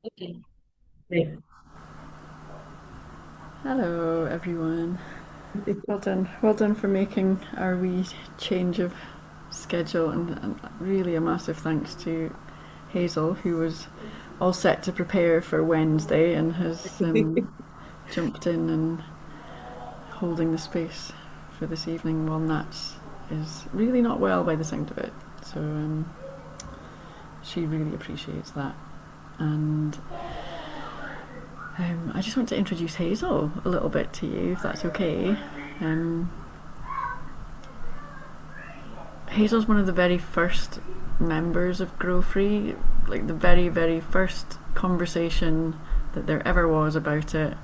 Okay. Great. Hello, everyone. Well done. Well done for making our wee change of schedule, and really a massive thanks to Hazel, who was all set to prepare for Wednesday and has jumped in and holding the space for this evening while Nats is really not well by the sound of it. So she really appreciates that. And I just want to introduce Hazel a little bit to you, if that's okay. Um, Hazel's one of the very first members of GrowFree, like the very, very first conversation that there ever was about it,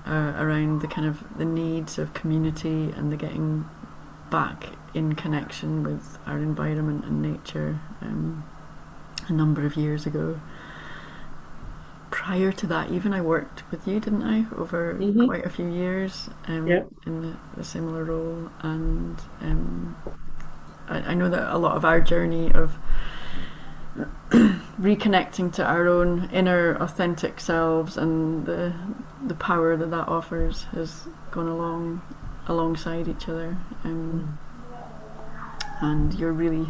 around the kind of the needs of community and the getting back in connection with our environment and nature, a number of years ago. Prior to that, even I worked with you, didn't I, over Hmm. quite a few years, Yeah. in the similar role, and I know that a lot of our journey of reconnecting to our own inner authentic selves and the power that that offers has gone along alongside each other, Mm. and you're really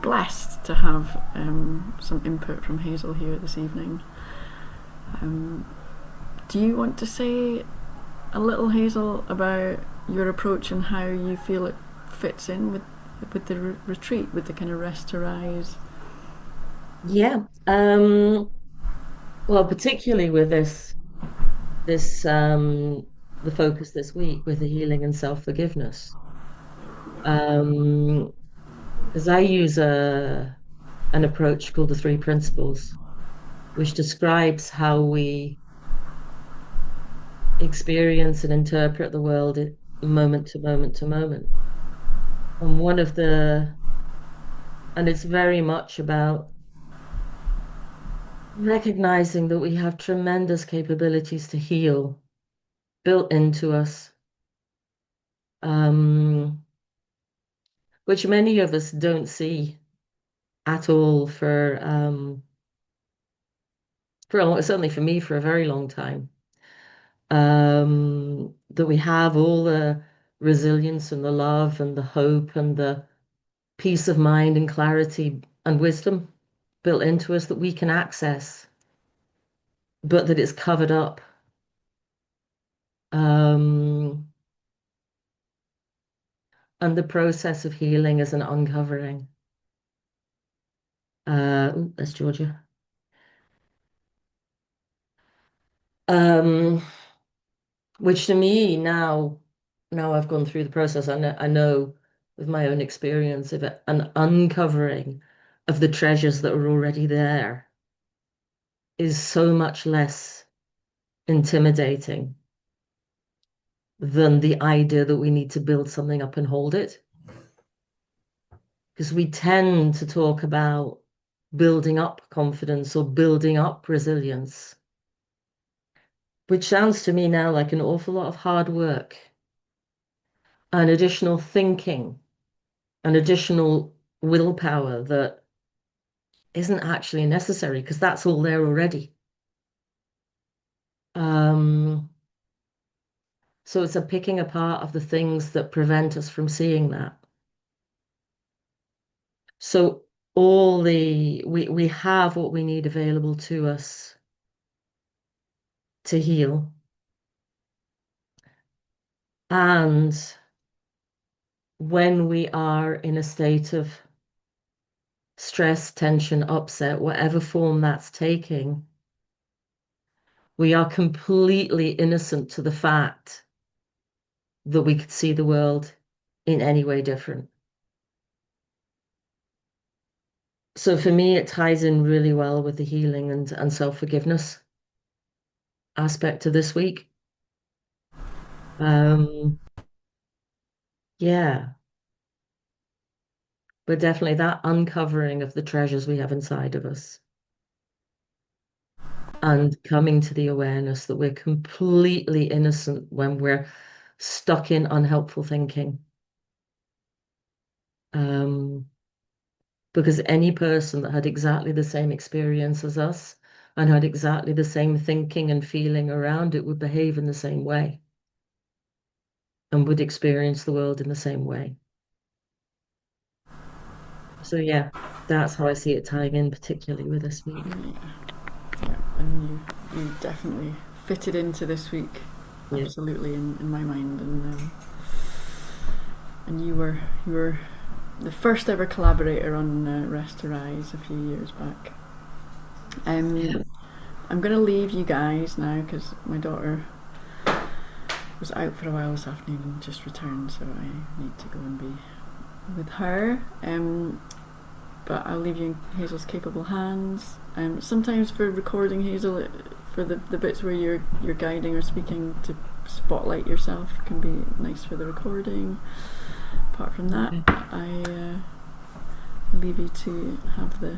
blessed to have some input from Hazel here this evening. Um, do you want to say a little, Hazel, about your approach and how you feel it fits in with the retreat, with the kind of rest to rise? Yeah. Well, particularly with this the focus this week with the healing and self-forgiveness. Um, because I use a an approach called the three principles, which describes how we experience and interpret the world moment to moment to moment. And and it's very much about recognizing that we have tremendous capabilities to heal built into us, um, which many of us don't see at all for a long, certainly for me, for a very long time. That we have all the resilience and the love and the hope and the peace of mind and clarity and wisdom built into us that we can access, but that it's covered up. Um, and the process of healing is an uncovering. That's Georgia. Um, which to me now I've gone through the process, I know with my own experience of it, an uncovering of the treasures that are already there is so much less intimidating than the idea that we need to build something up and hold it. Because we tend to talk about building up confidence or building up resilience, which sounds to me now like an awful lot of hard work and additional thinking and additional willpower that isn't actually necessary because that's all there already. Um, so it's a picking apart of the things that prevent us from seeing that. So we have what we need available to us to heal. And when we are in a state of stress, tension, upset, whatever form that's taking, we are completely innocent to the fact that we could see the world in any way different. So for me, it ties in really well with the healing and self-forgiveness aspect of this week. Um, yeah, but definitely that uncovering of the treasures we have inside of us and coming to the awareness that we're completely innocent when we're stuck in unhelpful thinking. Um, because any person that had exactly the same experience as us and had exactly the same thinking and feeling around it would behave in the same way and would experience the world in the same way. So yeah, that's how I see it tying in, particularly with this week. Yeah, and you definitely fitted into this week, Yeah. absolutely in my mind, and you were the first ever collaborator on Rest to Rise a few years back. Yeah. I'm going to leave you guys now because my daughter was out for a while this afternoon and just returned, so I need to go and be with her. But I'll leave you in Hazel's capable hands. Sometimes for recording, Hazel, for the bits where you're guiding or speaking, to spotlight yourself can be nice for the recording. Apart from that, I leave you to have the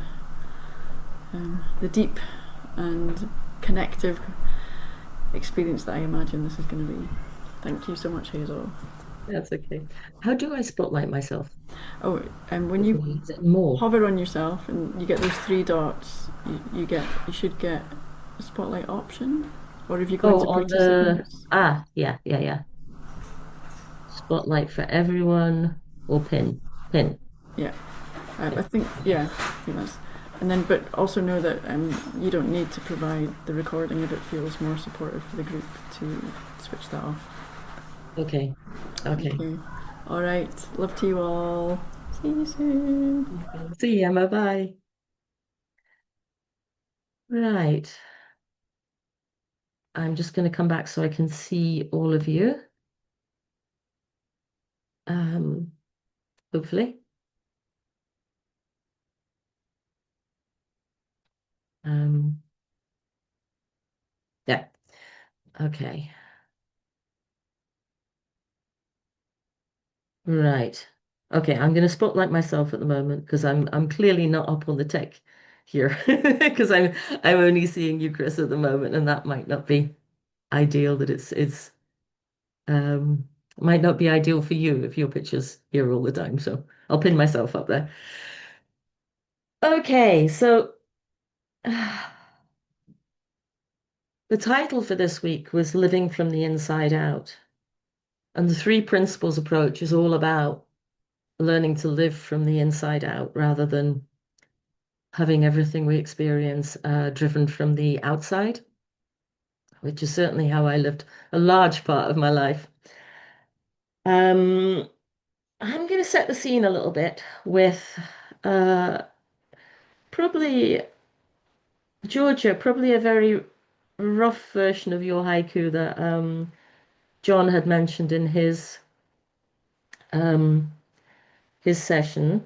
deep and connective experience that I imagine this is going to be. Thank you so much, Hazel. That's okay. How do I spotlight myself? Oh, and when you Is it more? hover on yourself and you get those three dots, you should get a spotlight option. Or if you go Oh, into on the participants, yeah, yeah, yeah. Spotlight for everyone or pin. Pin. yeah, I Yeah. think I think that's. And then, but also know that you don't need to provide the recording if it feels more supportive for the group to switch that off. Okay. Thank Okay. you. All right, love to you all. See you soon. See ya. Bye-bye. Right. I'm just going to come back so I can see all of you. Um, hopefully. Um, yeah. Okay. Right. Okay, I'm going to spotlight myself at the moment because I'm clearly not up on the tech here because I'm only seeing you, Chris, at the moment, and that might not be ideal. That it's might not be ideal for you if your picture's here all the time. So I'll pin myself up there. Okay, so the title for this week was Living from the Inside Out, and the three principles approach is all about learning to live from the inside out rather than having everything we experience driven from the outside, which is certainly how I lived a large part of my life. Um, I'm going to set the scene a little bit with uh, probably, Georgia, probably a very rough version of your haiku that John had mentioned in um, his session.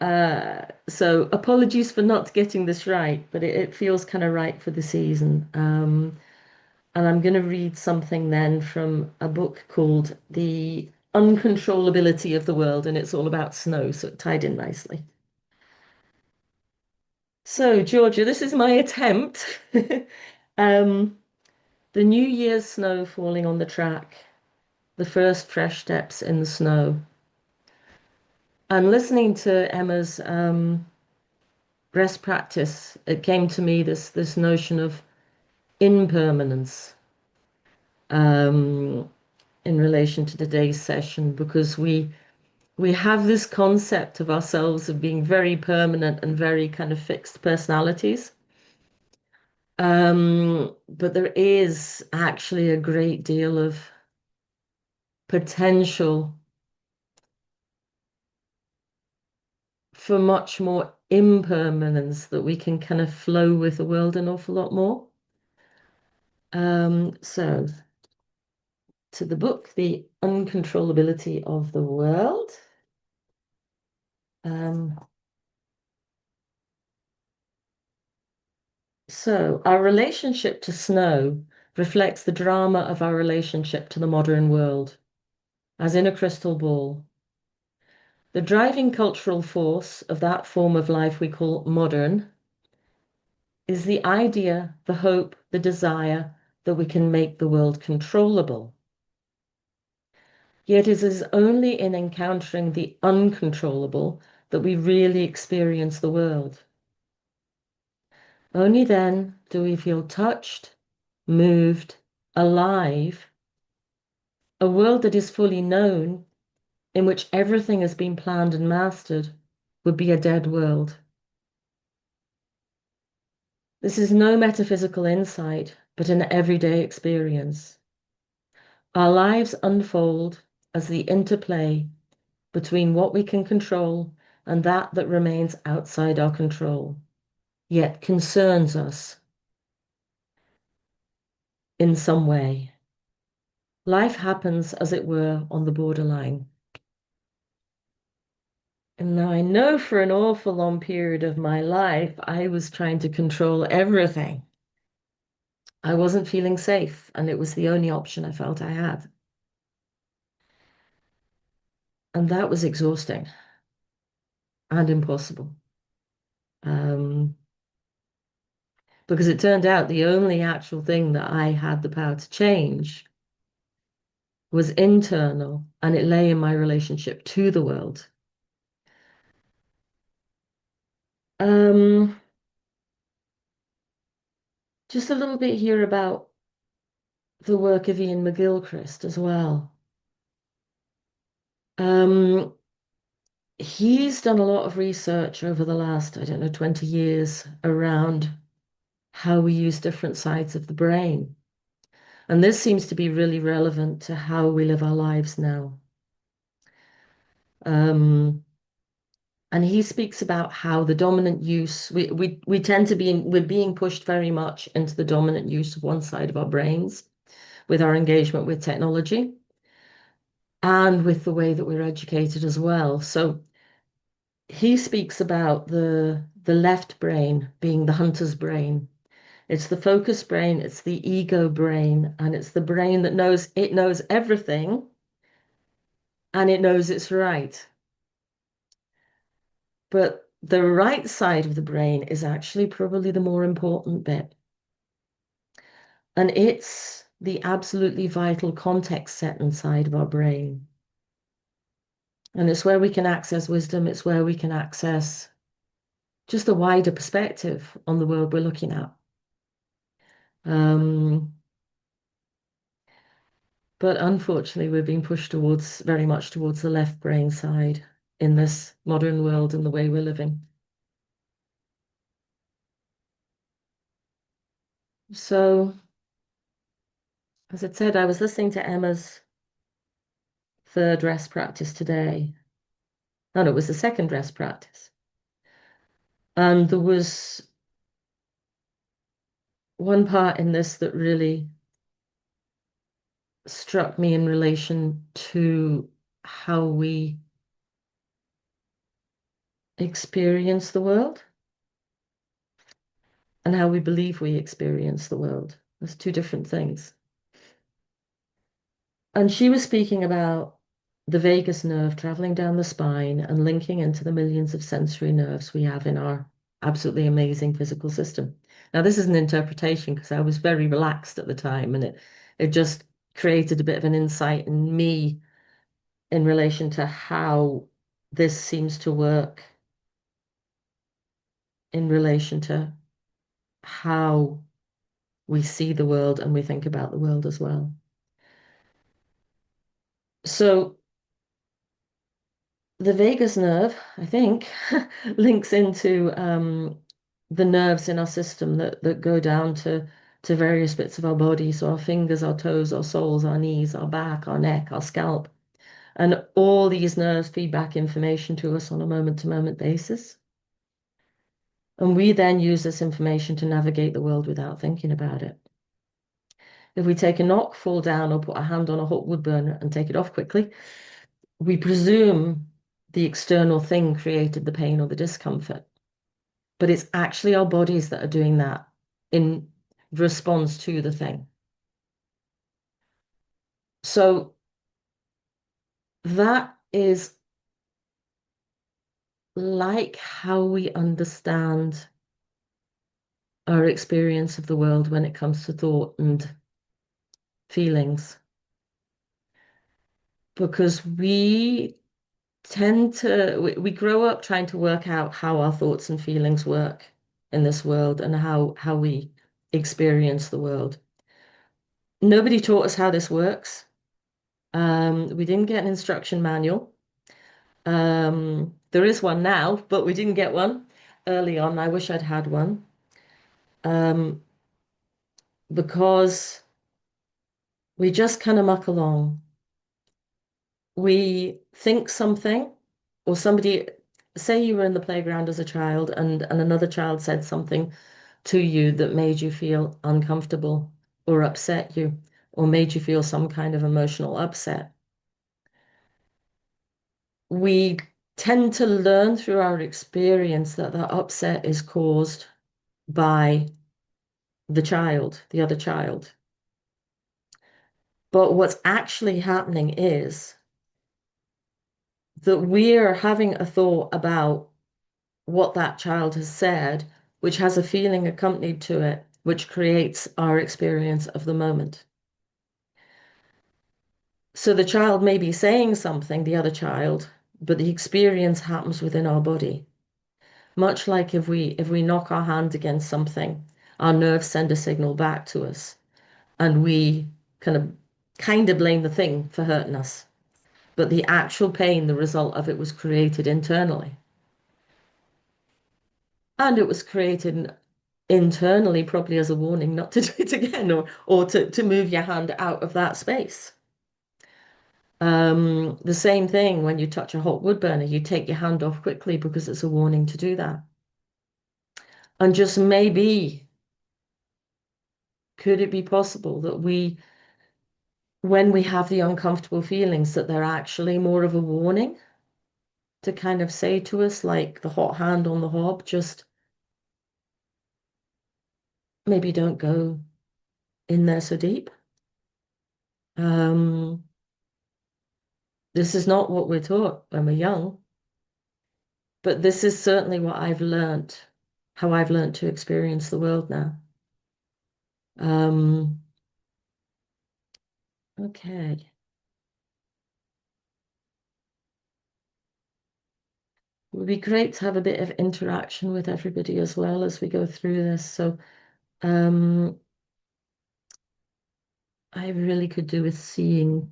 So apologies for not getting this right, but it feels kind of right for the season. And I'm going to read something then from a book called The Uncontrollability of the World, and it's all about snow, so it tied in nicely. So, Georgia, this is my attempt. Um, the New Year's snow falling on the track, the first fresh steps in the snow. And listening to Emma's rest practice, it came to me this notion of impermanence um, in relation to today's session, because we have this concept of ourselves of being very permanent and very kind of fixed personalities. But there is actually a great deal of potential for much more impermanence that we can kind of flow with the world an awful lot more. So to the book, The Uncontrollability of the World. Um, so our relationship to snow reflects the drama of our relationship to the modern world, as in a crystal ball. The driving cultural force of that form of life we call modern is the idea, the hope, the desire that we can make the world controllable. Yet it is only in encountering the uncontrollable that we really experience the world. Only then do we feel touched, moved, alive? A world that is fully known, in which everything has been planned and mastered, would be a dead world. This is no metaphysical insight, but an everyday experience. Our lives unfold as the interplay between what we can control and that remains outside our control, yet concerns us in some way. Life happens, as it were, on the borderline. And now I know for an awful long period of my life, I was trying to control everything. I wasn't feeling safe, and it was the only option I felt I had. And that was exhausting and impossible. Um, because it turned out the only actual thing that I had the power to change was internal, and it lay in my relationship to the world. Um, just a little bit here about the work of Ian McGilchrist as well. Um, he's done a lot of research over the last, I don't know, 20 years around how we use different sides of the brain. And this seems to be really relevant to how we live our lives now. Um, and he speaks about how the dominant use, we tend to be, we're being pushed very much into the dominant use of one side of our brains with our engagement with technology and with the way that we're educated as well. So he speaks about the left brain being the hunter's brain. It's the focus brain, it's the ego brain, and it's the brain that knows it knows everything and it knows it's right. But the right side of the brain is actually probably the more important bit. And it's the absolutely vital context setting side of our brain. And it's where we can access wisdom, it's where we can access just a wider perspective on the world we're looking at. Um, but unfortunately, we're being pushed towards very much towards the left brain side in this modern world and the way we're living. So, as I said, I was listening to Emma's third rest practice today. No, it was the second rest practice. And there was one part in this that really struck me in relation to how we experience the world and how we believe we experience the world. There's two different things. And she was speaking about the vagus nerve traveling down the spine and linking into the millions of sensory nerves we have in our absolutely amazing physical system. Now, this is an interpretation because I was very relaxed at the time and it just created a bit of an insight in me in relation to how this seems to work in relation to how we see the world and we think about the world as well. So the vagus nerve, I think, links into the nerves in our system that go down to various bits of our body. So our fingers, our toes, our soles, our knees, our back, our neck, our scalp. And all these nerves feed back information to us on a moment-to-moment basis. And we then use this information to navigate the world without thinking about it. If we take a knock, fall down, or put a hand on a hot wood burner and take it off quickly, we presume the external thing created the pain or the discomfort. But it's actually our bodies that are doing that in response to the thing. So that is like how we understand our experience of the world when it comes to thought and feelings. Because we tend to, we grow up trying to work out how our thoughts and feelings work in this world and how we experience the world. Nobody taught us how this works. We didn't get an instruction manual. There is one now, but we didn't get one early on. I wish I'd had one. Um, because we just kind of muck along. We think something, or somebody, say you were in the playground as a child and another child said something to you that made you feel uncomfortable or upset you, or made you feel some kind of emotional upset. We tend to learn through our experience that that upset is caused by the child, the other child. But what's actually happening is that we're having a thought about what that child has said, which has a feeling accompanied to it, which creates our experience of the moment. So the child may be saying something, the other child, but the experience happens within our body. Much like if we knock our hand against something, our nerves send a signal back to us, and we kind of blame the thing for hurting us. But the actual pain, the result of it was created internally. And it was created internally, probably as a warning not to do it again, or to move your hand out of that space. The same thing when you touch a hot wood burner, you take your hand off quickly because it's a warning to do that. And just maybe, could it be possible that when we have the uncomfortable feelings, that they're actually more of a warning to kind of say to us, like the hot hand on the hob, just maybe don't go in there so deep. Um, this is not what we're taught when we're young, but this is certainly what I've learned, how I've learned to experience the world now. Um, okay. It would be great to have a bit of interaction with everybody as well as we go through this. So um, I really could do with seeing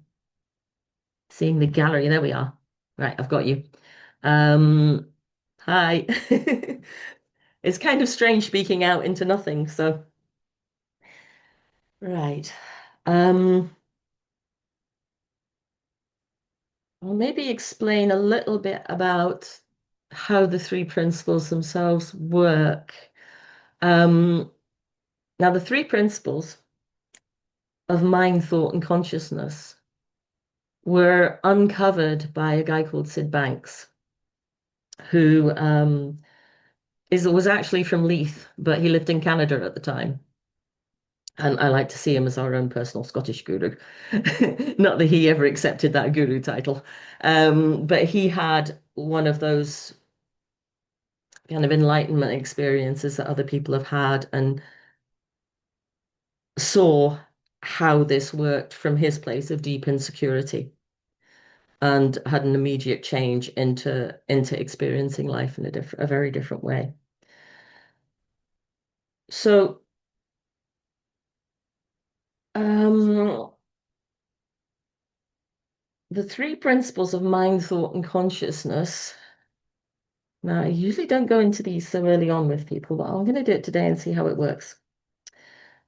the gallery. There we are. Right, I've got you. Um, hi. It's kind of strange speaking out into nothing, so right. Um, I'll maybe explain a little bit about how the three principles themselves work. Um, Now, the three principles of mind, thought, and consciousness were uncovered by a guy called Sid Banks, who was actually from Leith, but he lived in Canada at the time. And I like to see him as our own personal Scottish guru. Not that he ever accepted that guru title. But he had one of those kind of enlightenment experiences that other people have had and saw how this worked from his place of deep insecurity and had an immediate change into experiencing life in a very different way. So um, the three principles of mind, thought, and consciousness. Now, I usually don't go into these so early on with people, but I'm going to do it today and see how it works.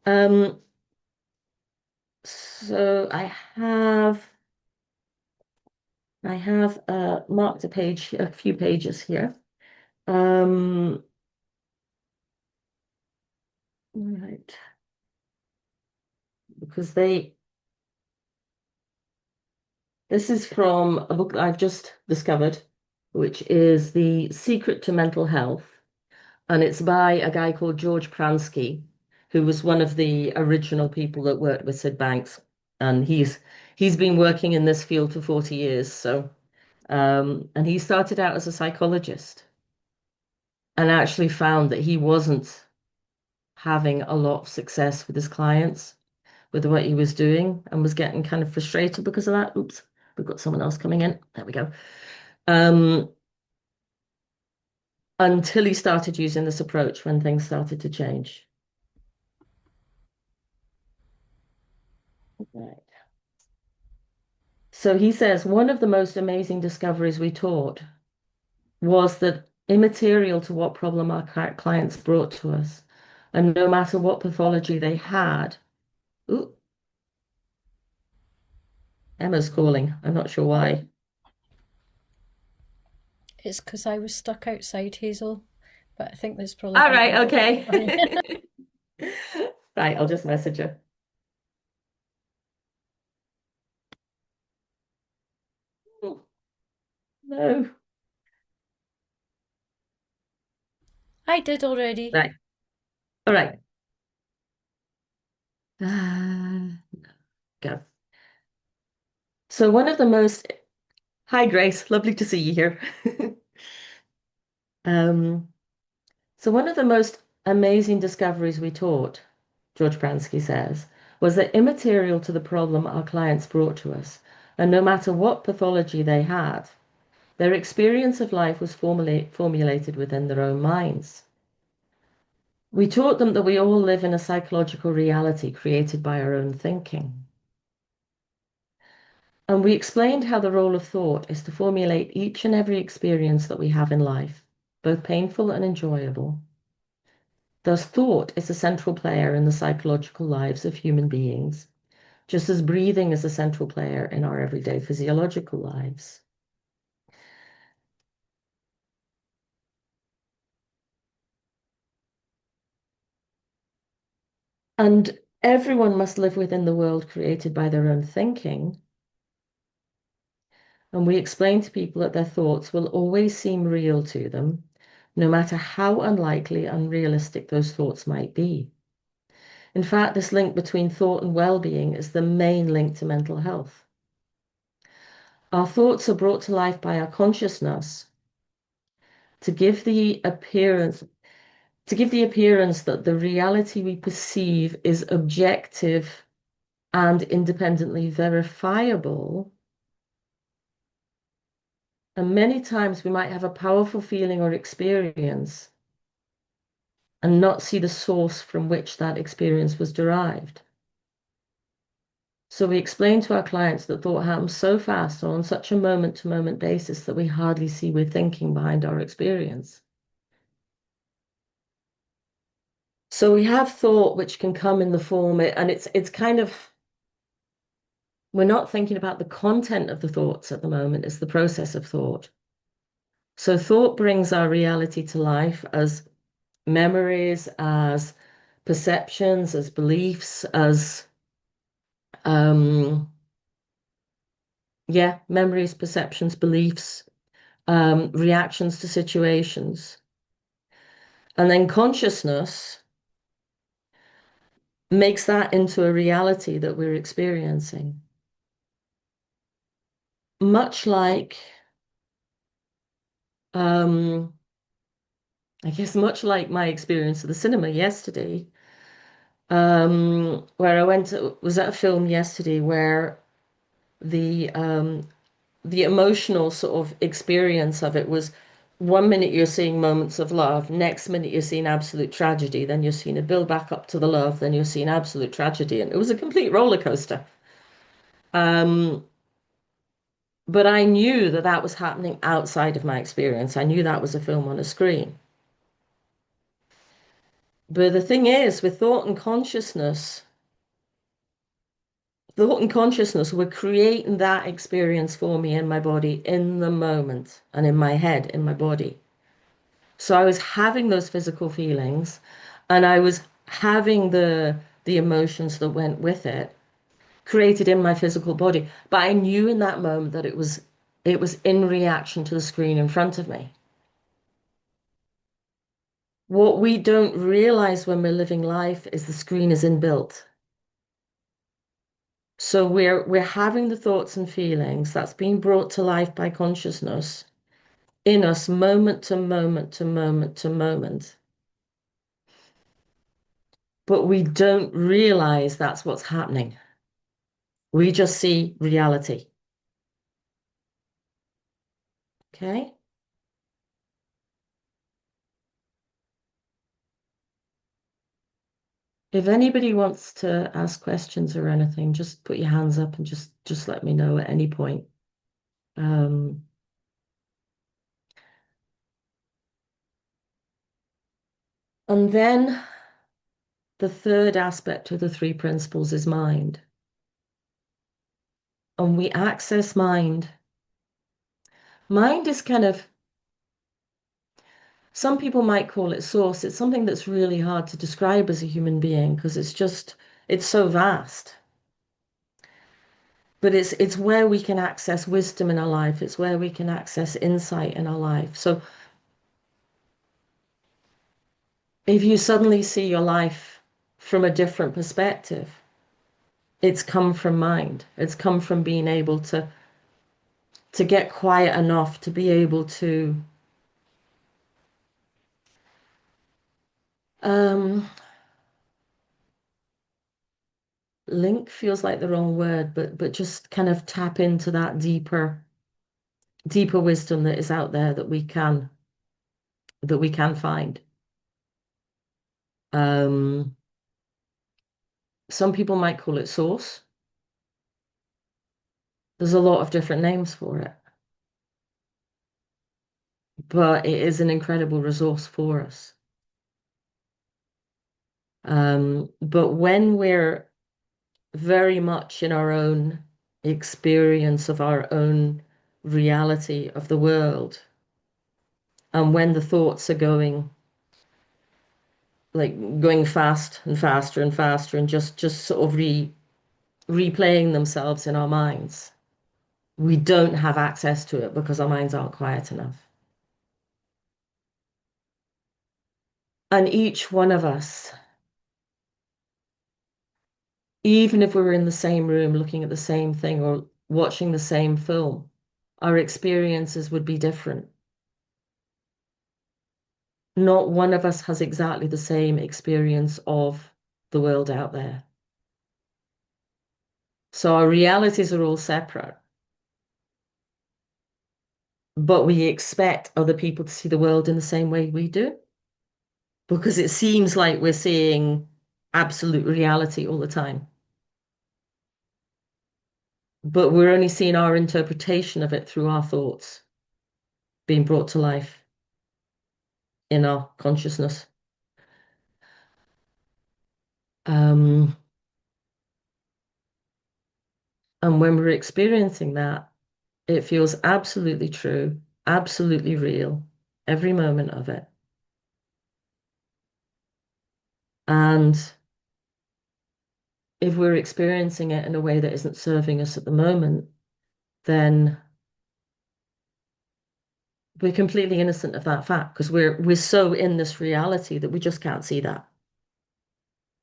Um, so I have marked a few pages here. Um, right, because this is from a book that I've just discovered, which is The Secret to Mental Health, and it's by a guy called George Pransky, who was one of the original people that worked with Sid Banks, and he's been working in this field for 40 years. So, and he started out as a psychologist and actually found that he wasn't having a lot of success with his clients with what he was doing and was getting kind of frustrated because of that. Oops, we've got someone else coming in. There we go. Um, until he started using this approach when things started to change. Right. So he says one of the most amazing discoveries we taught was that immaterial to what problem our clients brought to us, and no matter what pathology they had. Ooh, Emma's calling. I'm not sure why. It's because I was stuck outside, Hazel, but I think there's probably All going right, to be. okay. Right, I'll just message her. Oh, no. I did already. Right. All right. Uh, go. So one of the most, hi Grace, lovely to see you here. Um, so one of the most amazing discoveries we taught, George Pransky says, was that immaterial to the problem our clients brought to us, and no matter what pathology they had, their experience of life was formulated within their own minds. We taught them that we all live in a psychological reality created by our own thinking. And we explained how the role of thought is to formulate each and every experience that we have in life, both painful and enjoyable. Thus, thought is a central player in the psychological lives of human beings, just as breathing is a central player in our everyday physiological lives. And everyone must live within the world created by their own thinking. And we explain to people that their thoughts will always seem real to them, no matter how unlikely and unrealistic those thoughts might be. In fact, this link between thought and well-being is the main link to mental health. Our thoughts are brought to life by our consciousness to give the appearance that the reality we perceive is objective and independently verifiable. And many times we might have a powerful feeling or experience and not see the source from which that experience was derived. So we explain to our clients that thought happens so fast or on such a moment-to-moment basis that we hardly see we're thinking behind our experience. So we have thought which can come in the form, and it's kind of, we're not thinking about the content of the thoughts at the moment, it's the process of thought. So thought brings our reality to life as memories, as perceptions, as beliefs, as yeah, memories, perceptions, beliefs, reactions to situations. And then consciousness makes that into a reality that we're experiencing. Much like, um, I guess, much like my experience of the cinema yesterday, where was at a film yesterday where the um, the emotional sort of experience of it was 1 minute you're seeing moments of love, next minute you're seeing absolute tragedy, then you're seeing a build back up to the love, then you're seeing absolute tragedy. And it was a complete roller coaster. Um, but I knew that that was happening outside of my experience. I knew that was a film on a screen. But the thing is, with thought and consciousness were creating that experience for me in my body, in the moment, and in my head, in my body. So I was having those physical feelings and I was having the emotions that went with it created in my physical body. But I knew in that moment that it was in reaction to the screen in front of me. What we don't realize when we're living life is the screen is inbuilt. So we're having the thoughts and feelings that's being brought to life by consciousness in us moment to moment to moment to moment. But we don't realize that's what's happening. We just see reality. Okay? If anybody wants to ask questions or anything, just put your hands up and just let me know at any point. Um, and then the third aspect of the three principles is mind. And we access mind. Mind is kind of, some people might call it source. It's something that's really hard to describe as a human being because it's so vast. But it's where we can access wisdom in our life. It's where we can access insight in our life. So if you suddenly see your life from a different perspective, it's come from mind. It's come from being able to get quiet enough to be able to um link feels like the wrong word, but just kind of tap into that deeper wisdom that is out there that we can find. Um, some people might call it source. There's a lot of different names for it, but it is an incredible resource for us. But when we're very much in our own experience of our own reality of the world, and when the thoughts are going fast and faster and faster and just sort of replaying themselves in our minds, we don't have access to it because our minds aren't quiet enough. And each one of us, even if we were in the same room looking at the same thing or watching the same film, our experiences would be different. Not one of us has exactly the same experience of the world out there. So our realities are all separate, but we expect other people to see the world in the same way we do because it seems like we're seeing absolute reality all the time. But we're only seeing our interpretation of it through our thoughts being brought to life in our consciousness. Um, and when we're experiencing that, it feels absolutely true, absolutely real, every moment of it. And if we're experiencing it in a way that isn't serving us at the moment, then we're completely innocent of that fact because we're so in this reality that we just can't see that.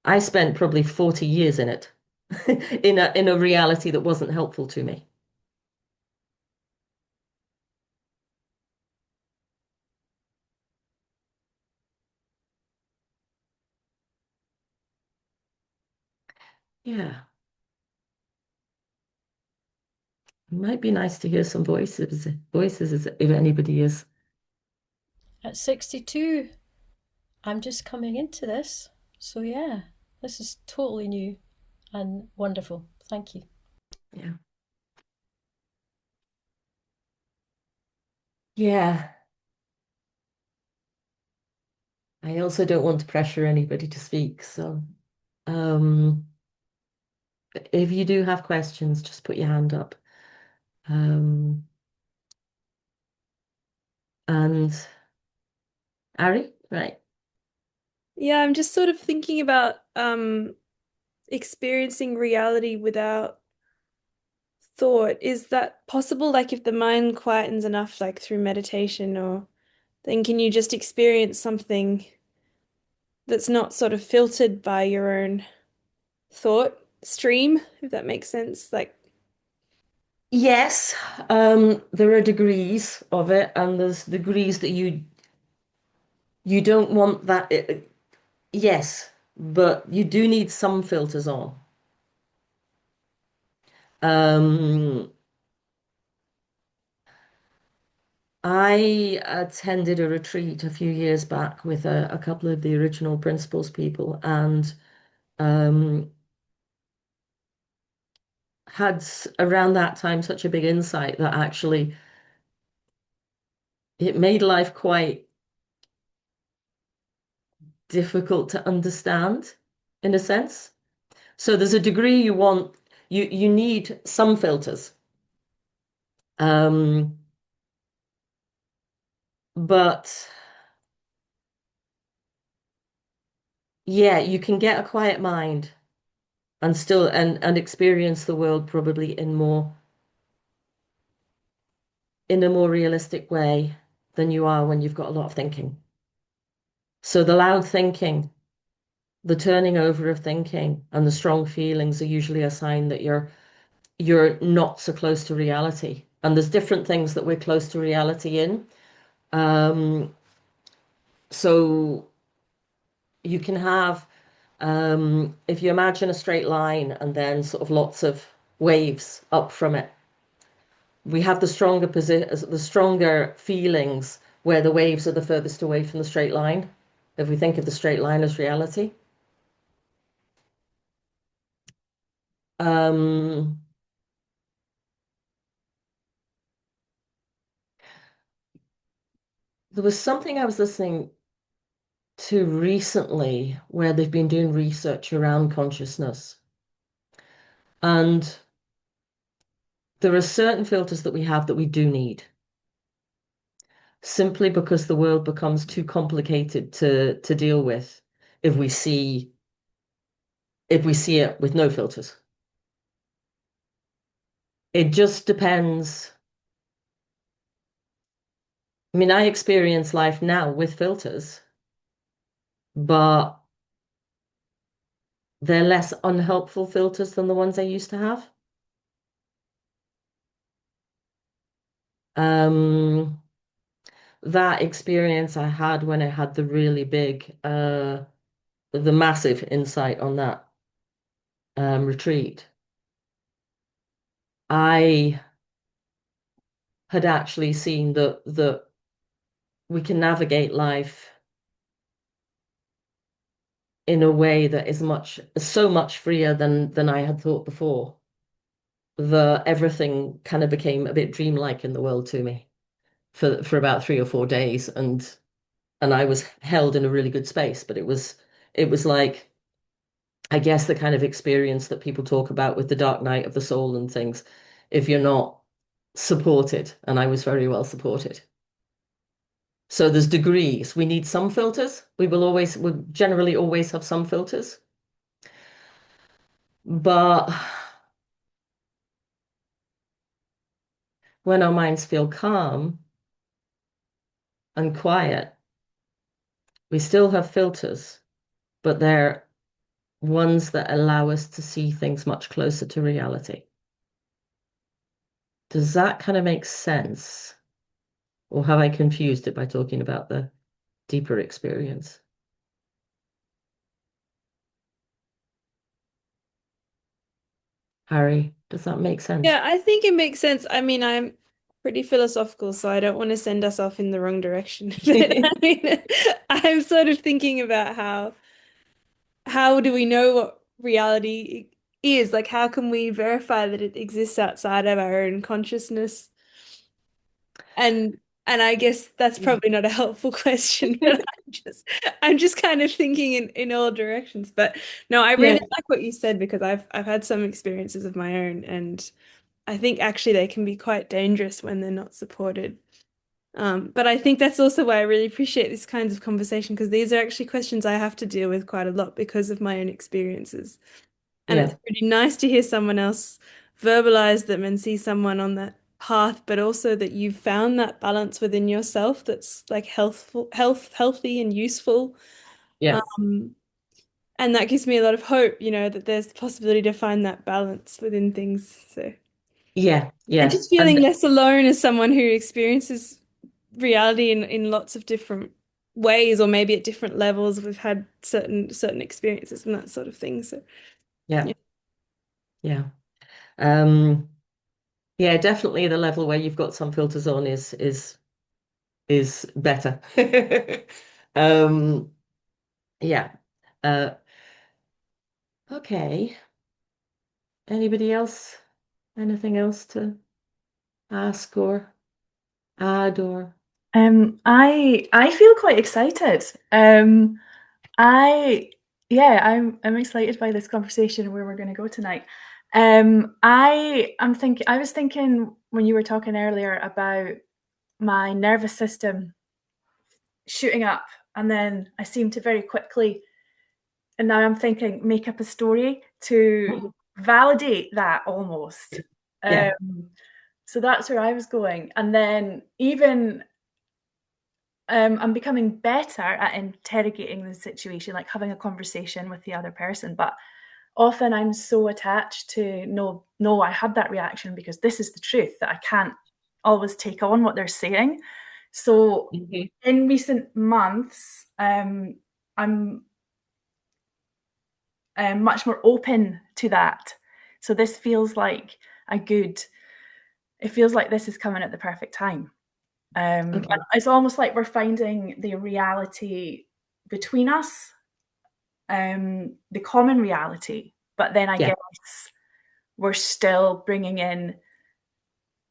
I spent probably 40 years in it, in a reality that wasn't helpful to me. Yeah, it might be nice to hear some voices if anybody is. At 62, I'm just coming into this. So, yeah, this is totally new and wonderful. Thank you. Yeah. Yeah. I also don't want to pressure anybody to speak, so um if you do have questions, just put your hand up. Um and Ari, right. Yeah, I'm just sort of thinking about experiencing reality without thought. Is that possible? Like if the mind quietens enough, like through meditation, or then can you just experience something that's not sort of filtered by your own thought stream, if that makes sense? Like, Yes, there are degrees of it, and there's degrees that you don't want that. Yes, but you do need some filters on. Um, I attended a retreat a few years back with a couple of the original principles people, and um, had around that time such a big insight that actually it made life quite difficult to understand in a sense. So there's a degree you need some filters. Um, but yeah, you can get a quiet mind and still and experience the world probably in a more realistic way than you are when you've got a lot of thinking. So the loud thinking, the turning over of thinking, and the strong feelings are usually a sign that you're not so close to reality. And there's different things that we're close to reality in. Um, so you can have, if you imagine a straight line and then sort of lots of waves up from it, we have the stronger feelings where the waves are the furthest away from the straight line. If we think of the straight line as reality. Um, there was something I was listening to recently where they've been doing research around consciousness. And there are certain filters that we have that we do need, simply because the world becomes too complicated to deal with if we see if we see it with no filters. It just depends. I mean, I experience life now with filters, but they're less unhelpful filters than the ones I used to have. Um, that experience I had when I had the really big, the massive insight on that retreat, I had actually seen that we can navigate life in a way that is so much freer than I had thought before. The everything kind of became a bit dreamlike in the world to me for about 3 or 4 days, and I was held in a really good space. But it was like, I guess, the kind of experience that people talk about with the dark night of the soul and things, if you're not supported, and I was very well supported. So there's degrees. We need some filters. We generally always have some filters. But when our minds feel calm and quiet, we still have filters, but they're ones that allow us to see things much closer to reality. Does that kind of make sense? Or have I confused it by talking about the deeper experience? Harry, does that make sense? Yeah, I think it makes sense. I mean, I'm pretty philosophical, so I don't want to send us off in the wrong direction. But I mean, I'm sort of thinking about how do we know what reality is? Like, how can we verify that it exists outside of our own consciousness? And and I guess that's probably not a helpful question, but I'm just kind of thinking in all directions. But no, I Yeah, really like what you said because I've had some experiences of my own, and I think actually they can be quite dangerous when they're not supported. But I think that's also why I really appreciate this kinds of conversation because these are actually questions I have to deal with quite a lot because of my own experiences. And it's yeah, pretty nice to hear someone else verbalize them and see someone on that path, but also that you've found that balance within yourself that's like healthy and useful. yeah, Um, and that gives me a lot of hope, that there's the possibility to find that balance within things. So, yeah, and yeah. just feeling less alone as someone who experiences reality in lots of different ways, or maybe at different levels. We've had certain experiences and that sort of thing. So, Yeah, yeah. yeah. Um, yeah, definitely the level where you've got some filters on is better. Um, yeah. Uh, Okay. Anybody else? Anything else to ask or add or? I feel quite excited. I yeah, I'm excited by this conversation and where we're going to go tonight. I was thinking when you were talking earlier about my nervous system shooting up, and then I seem to very quickly, and now I'm thinking, make up a story to validate that almost. Yeah. So that's where I was going, and then even I'm becoming better at interrogating the situation, like having a conversation with the other person. But often I'm so attached to no, I had that reaction because this is the truth that I can't always take on what they're saying. So Mhm. in recent months, I'm much more open to that. So this feels like a good. It feels like this is coming at the perfect time. Okay. It's almost like we're finding the reality between us, the common reality, but then I Yeah. guess we're still bringing in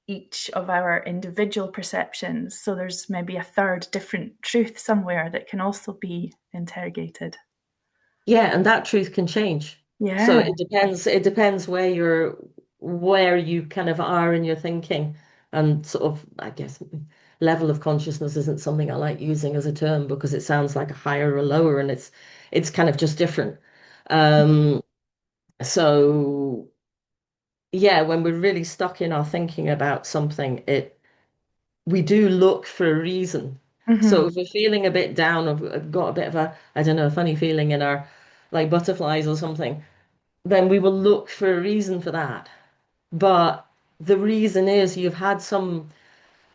each of our individual perceptions. So there's maybe a third different truth somewhere that can also be interrogated. Yeah, and that truth can change. So Yeah. it depends where you kind of are in your thinking and sort of, I guess, level of consciousness isn't something I like using as a term because it sounds like a higher or lower and it's kind of just different. Um, so yeah, when we're really stuck in our thinking about something, it we do look for a reason. So Mm-hmm. if we're feeling a bit down or we've got a bit of a, I don't know, a funny feeling in our like butterflies or something, then we will look for a reason for that. But the reason is you've had some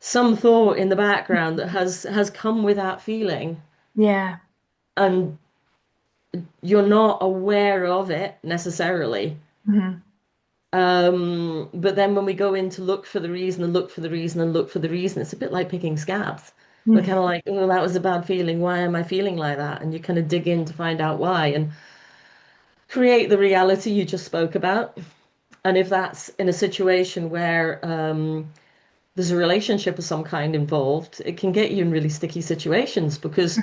thought in the background that has come with that feeling Yeah. and you're not aware of it necessarily. Mm-hmm. But then when we go in to look for the reason and look for the reason and look for the reason, it's a bit like picking scabs. We're kind of like, oh, that was a bad feeling. Why am I feeling like that? And you kind of dig in to find out why and create the reality you just spoke about. And if that's in a situation where there's a relationship of some kind involved, it can get you in really sticky situations because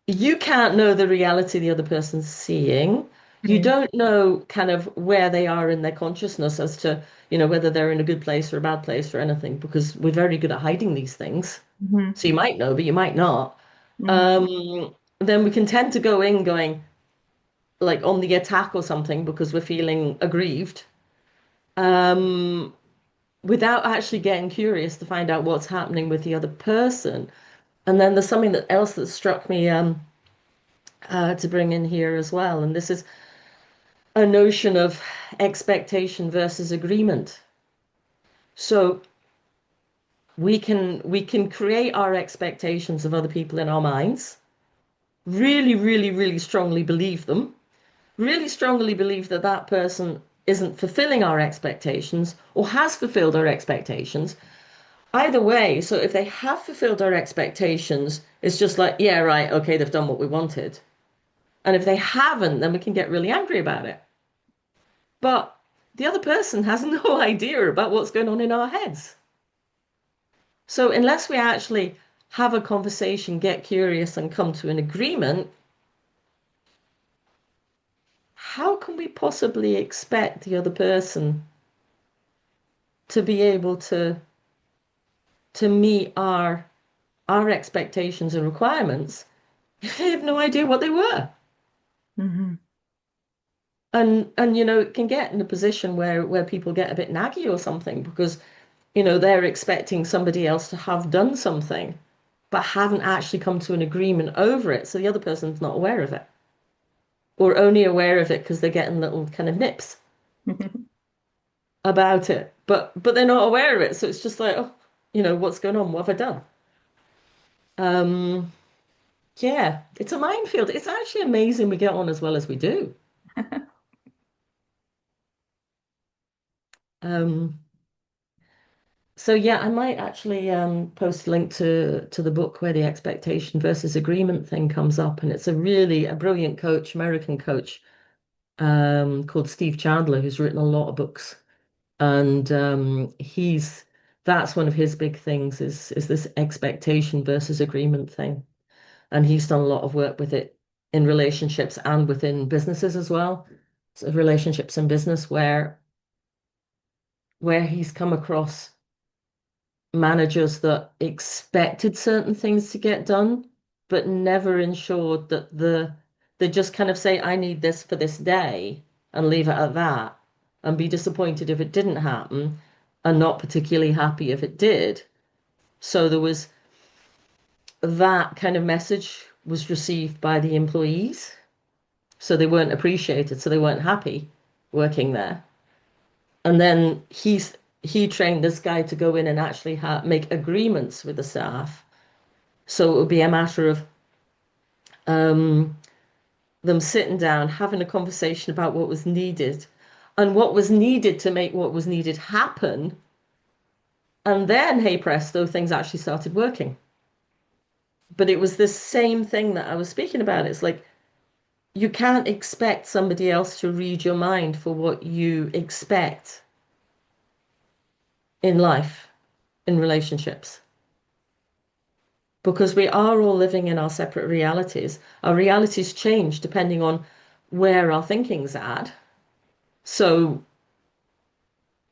you can't know the reality the other person's seeing. You Mm-hmm. don't know kind of where they are in their consciousness as to, whether they're in a good place or a bad place or anything, because we're very good at hiding these things. Mm-hmm. So you might know, but you might not. Mm-hmm. Then we can tend to go in going like on the attack or something because we're feeling aggrieved. Um, Without actually getting curious to find out what's happening with the other person. And then there's something else that struck me to bring in here as well, and this is a notion of expectation versus agreement. So we can create our expectations of other people in our minds, really, really, really strongly believe them, really strongly believe that that person isn't fulfilling our expectations or has fulfilled our expectations. Either way, so if they have fulfilled our expectations, it's just like, yeah, right, okay, they've done what we wanted. And if they haven't, then we can get really angry about it. But the other person has no idea about what's going on in our heads. So unless we actually have a conversation, get curious, and come to an agreement, how can we possibly expect the other person to be able to meet our expectations and requirements if they have no idea what they were? Mm-hmm. And it can get in a position where people get a bit naggy or something because they're expecting somebody else to have done something but haven't actually come to an agreement over it, so the other person's not aware of it or only aware of it because they're getting little kind of nips about it, but they're not aware of it, so it's just like, oh, what's going on, what have I done? um yeah, it's a minefield. It's actually amazing we get on as well as we do. um So yeah, I might actually post a link to the book where the expectation versus agreement thing comes up, and it's a brilliant coach, American coach, called Steve Chandler, who's written a lot of books. And that's one of his big things is this expectation versus agreement thing. And he's done a lot of work with it in relationships and within businesses as well. So relationships and business where he's come across managers that expected certain things to get done, but never ensured that they just kind of say, I need this for this day and leave it at that and be disappointed if it didn't happen and not particularly happy if it did. So there was that kind of message was received by the employees. So they weren't appreciated, so they weren't happy working there. And then he trained this guy to go in and actually make agreements with the staff. So it would be a matter of um, them sitting down, having a conversation about what was needed and what was needed to make what was needed happen. And then, hey presto, things actually started working. But it was this same thing that I was speaking about. It's like you can't expect somebody else to read your mind for what you expect in life, in relationships. Because we are all living in our separate realities. Our realities change depending on where our thinking's at. So,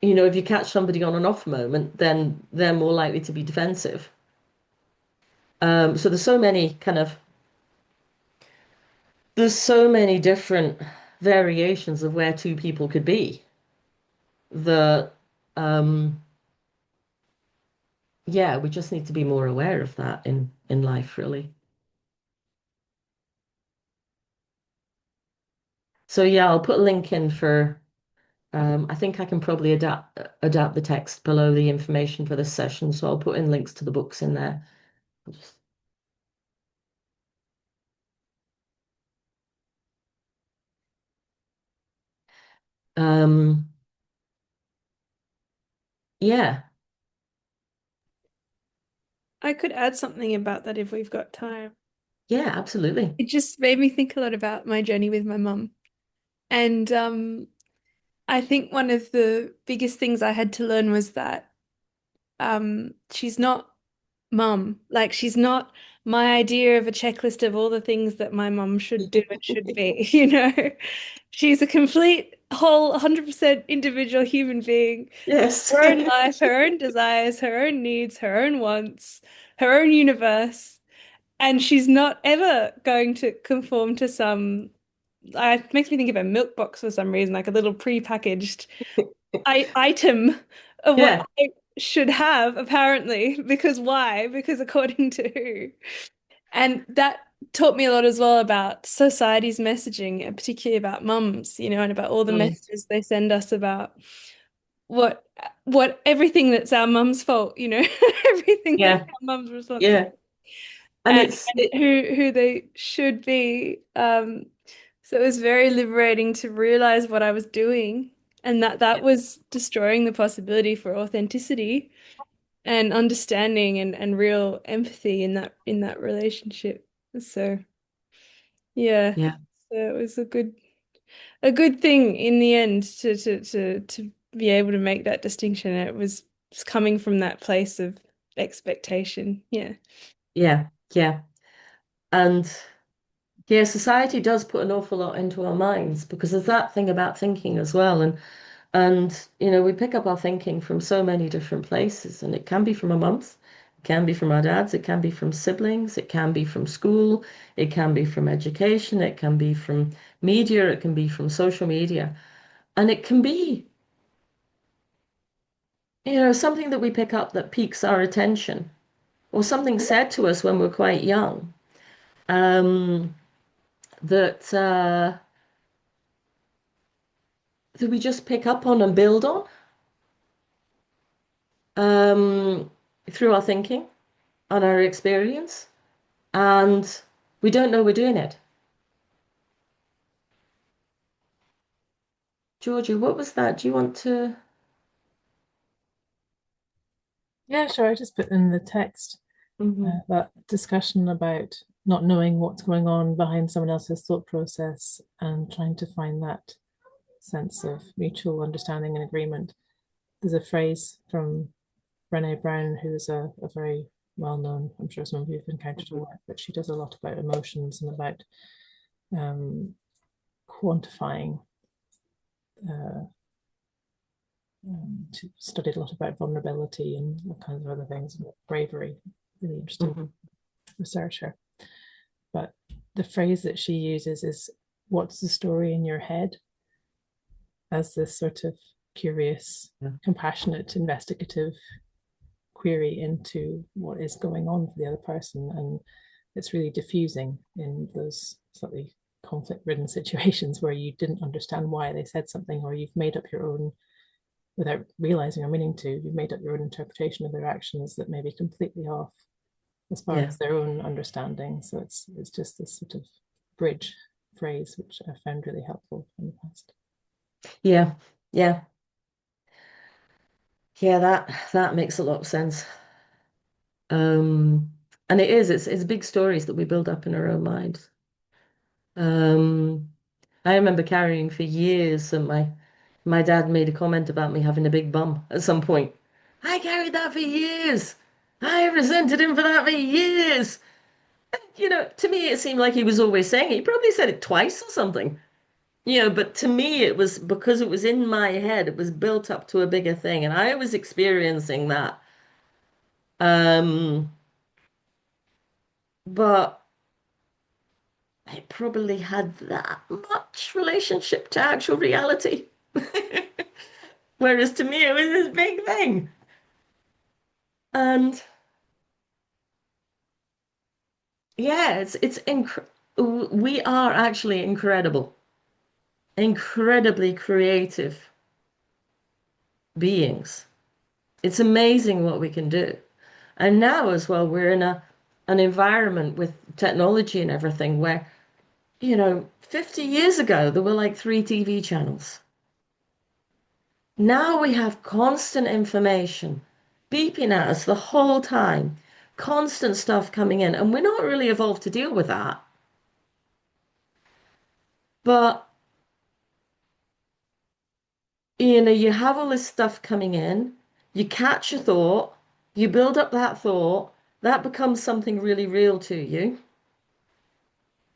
if you catch somebody on an off moment, then they're more likely to be defensive. So there's so many different variations of where two people could be. The Yeah, we just need to be more aware of that in life, really. So yeah, I'll put a link in for I think I can probably adapt the text below the information for this session, so I'll put in links to the books in there. I'll just um yeah, I could add something about that if we've got time. yeah, absolutely. It just made me think a lot about my journey with my mum. And I think one of the biggest things I had to learn was that she's not mum. Like she's not my idea of a checklist of all the things that my mum should do and should be, you know. She's a complete whole 100% individual human being, Yes. her own life, her own desires, her own needs, her own wants, her own universe. And she's not ever going to conform to some, it makes me think of a milk box for some reason, like a little pre-packaged item of what Yeah, I should have, apparently. Because why? Because according to who? And that taught me a lot as well about society's messaging, and particularly about mums, and about all the mm, messages they send us about what everything that's our mum's fault, everything that's yeah, our mum's responsibility yeah. And and, it's and who they should be. So it was very liberating to realize what I was doing and that was destroying the possibility for authenticity and understanding and real empathy in that relationship. So yeah, yeah, so it was a good thing in the end to be able to make that distinction. It was coming from that place of expectation. Yeah. yeah, yeah. And yeah, society does put an awful lot into our minds because there's that thing about thinking as well. And we pick up our thinking from so many different places, and it can be from our mums, it can be from our dads, it can be from siblings, it can be from school, it can be from education, it can be from media, it can be from social media, and it can be, something that we pick up that piques our attention, or something said to us when we're quite young, um, that we just pick up on and build on um, through our thinking and our experience, and we don't know we're doing it. Georgia, what was that? Do you want to? Yeah, sure. I just put in the text Mhm. that discussion about not knowing what's going on behind someone else's thought process and trying to find that sense of mutual understanding and agreement. There's a phrase from Brené Brown, who's a very well-known, I'm sure some of you have encountered her work, but she does a lot about emotions and about quantifying. She studied a lot about vulnerability and all kinds of other things, bravery, really interesting researcher. But the phrase that she uses is, what's the story in your head? As this sort of curious, compassionate, investigative query into what is going on for the other person. And it's really diffusing in those slightly conflict-ridden situations where you didn't understand why they said something, or you've made up your own, without realizing or meaning to, you've made up your own interpretation of their actions that may be completely off as far as their own understanding. So it's just this sort of bridge phrase, which I found really helpful in the past. Yeah, yeah. Yeah, that makes a lot of sense. And it's big stories that we build up in our own minds. I remember carrying for years, and my dad made a comment about me having a big bum at some point. I carried that for years. I resented him for that for years. To me, it seemed like he was always saying it. He probably said it twice or something. But to me, it was because it was in my head. It was built up to a bigger thing, and I was experiencing that. But it probably had that much relationship to actual reality. Whereas to me, it was this big thing. And yeah, we are actually incredibly creative beings. It's amazing what we can do. And now as well, we're in an environment with technology and everything where, 50 years ago, there were like 3 TV channels. Now we have constant information beeping at us the whole time, constant stuff coming in, and we're not really evolved to deal with that. But, you have all this stuff coming in, you catch a thought, you build up that thought, that becomes something really real to you.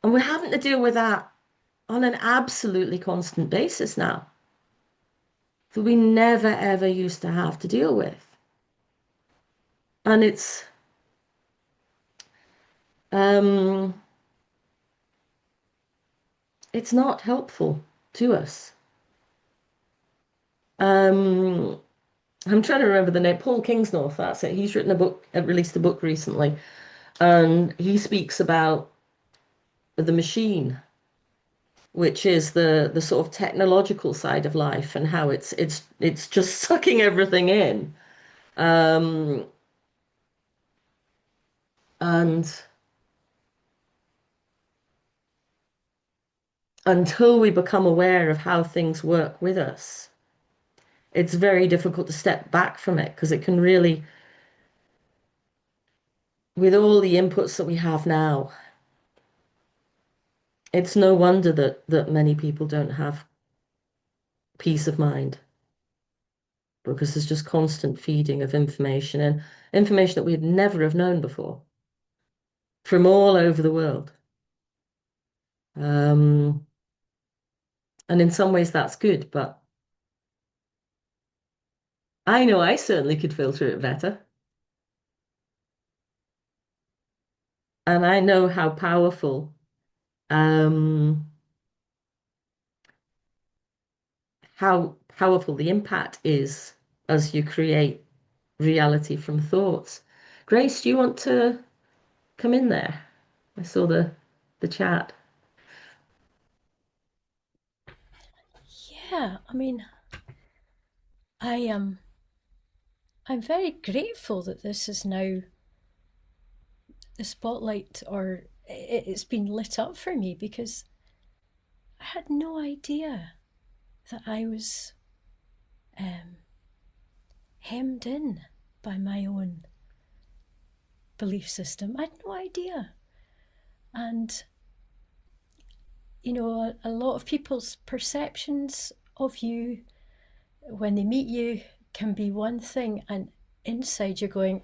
And we're having to deal with that on an absolutely constant basis now that we never ever used to have to deal with. And it's not helpful to us. I'm trying to remember the name. Paul Kingsnorth, that's it. He's written a book, released a book recently, and he speaks about the machine, which is the sort of technological side of life, and how it's just sucking everything in. And until we become aware of how things work with us, it's very difficult to step back from it, because it can really, with all the inputs that we have now, it's no wonder that many people don't have peace of mind, because there's just constant feeding of information, and information that we'd never have known before from all over the world. And in some ways that's good, but I know I certainly could filter it better. And I know um, how powerful the impact is as you create reality from thoughts. Grace, do you want to come in there? I saw the chat. Yeah, I mean, I am. I'm very grateful that this is now the spotlight, or it's been lit up for me, because I had no idea that I was hemmed in by my own belief system. I had no idea. And, a lot of people's perceptions of you when they meet you can be one thing, and inside you're going,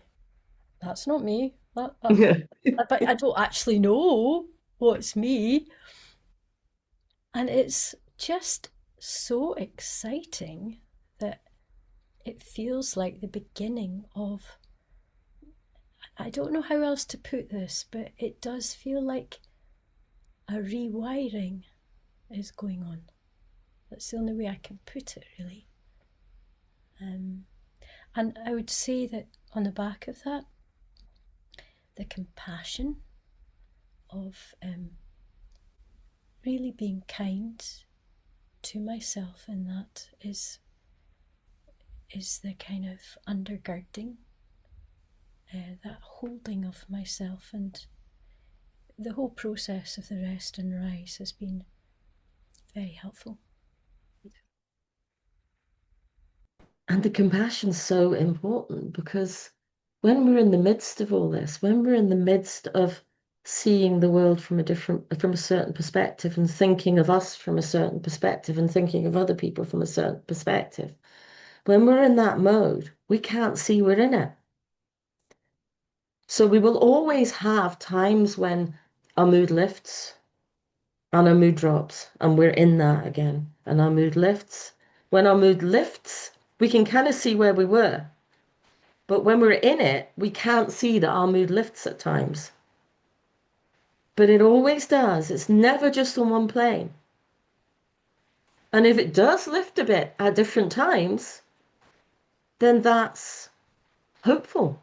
that's not me. But I don't actually know what's me. And it's just so exciting that it feels like the beginning of, I don't know how else to put this, but it does feel like a rewiring is going on. That's the only way I can put it, really. And I would say that on the back of that, the compassion of really being kind to myself, and that is the kind of undergirding, that holding of myself, and the whole process of the rest and rise has been very helpful. And the compassion's so important, because when we're in the midst of all this, when we're in the midst of seeing the world from a certain perspective, and thinking of us from a certain perspective, and thinking of other people from a certain perspective, when we're in that mode, we can't see we're in it. So we will always have times when our mood lifts and our mood drops, and we're in that again, and our mood lifts. When our mood lifts, we can kind of see where we were. But when we're in it, we can't see that our mood lifts at times. But it always does. It's never just on one plane. And if it does lift a bit at different times, then that's hopeful.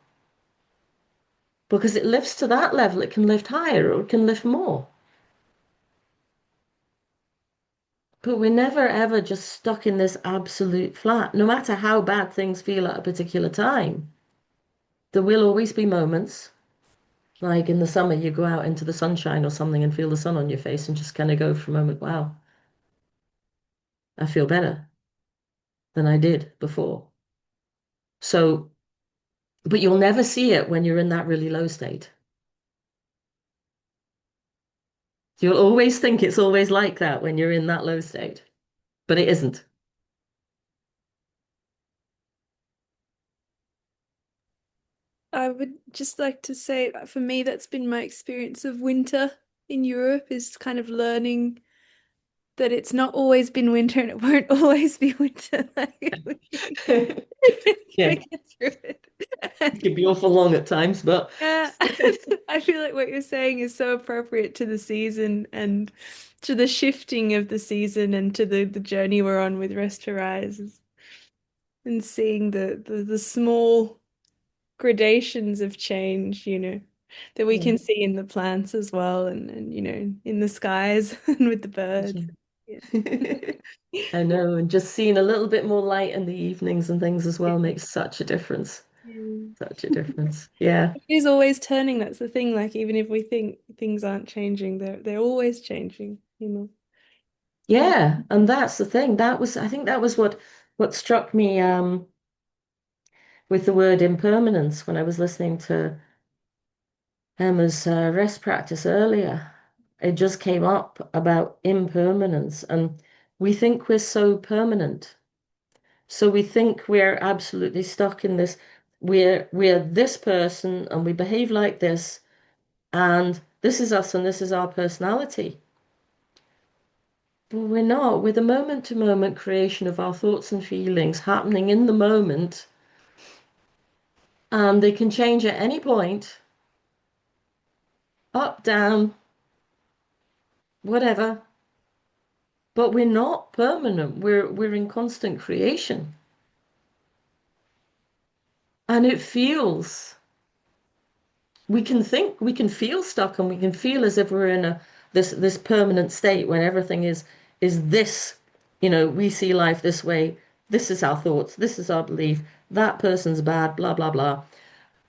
Because it lifts to that level, it can lift higher or it can lift more. But we're never ever just stuck in this absolute flat, no matter how bad things feel at a particular time. There will always be moments, like in the summer, you go out into the sunshine or something and feel the sun on your face and just kind of go for a moment, wow, I feel better than I did before. So, but you'll never see it when you're in that really low state. You'll always think it's always like that when you're in that low state, but it isn't. I would just like to say, for me, that's been my experience of winter in Europe, is kind of learning that it's not always been winter and it won't always be winter. Yeah, We get through it. it can be awful long at times, but Yeah, I feel like what you're saying is so appropriate to the season and to the shifting of the season and to the journey we're on with Rest to Rise, and seeing the small gradations of change, that we yeah. can see in the plants as well, and in the skies and with the birds. Yeah. I know, and just seeing a little bit more light in the evenings and things as well makes such a difference. Yeah. Such a difference. Yeah. It is always turning, that's the thing. Like, even if we think things aren't changing, they're always changing. Yeah, and that's the thing. I think that was what struck me with the word impermanence when I was listening to Emma's rest practice earlier. It just came up about impermanence, and we think we're so permanent. So we think we're absolutely stuck in this. We're this person, and we behave like this, and this is us, and this is our personality. But we're not. We're the moment-to-moment creation of our thoughts and feelings happening in the moment, and they can change at any point, up, down, whatever. But we're not permanent. We're in constant creation. And it feels, we can feel stuck, and we can feel as if we're in this permanent state when everything is this, we see life this way, this is our thoughts, this is our belief, that person's bad, blah, blah, blah.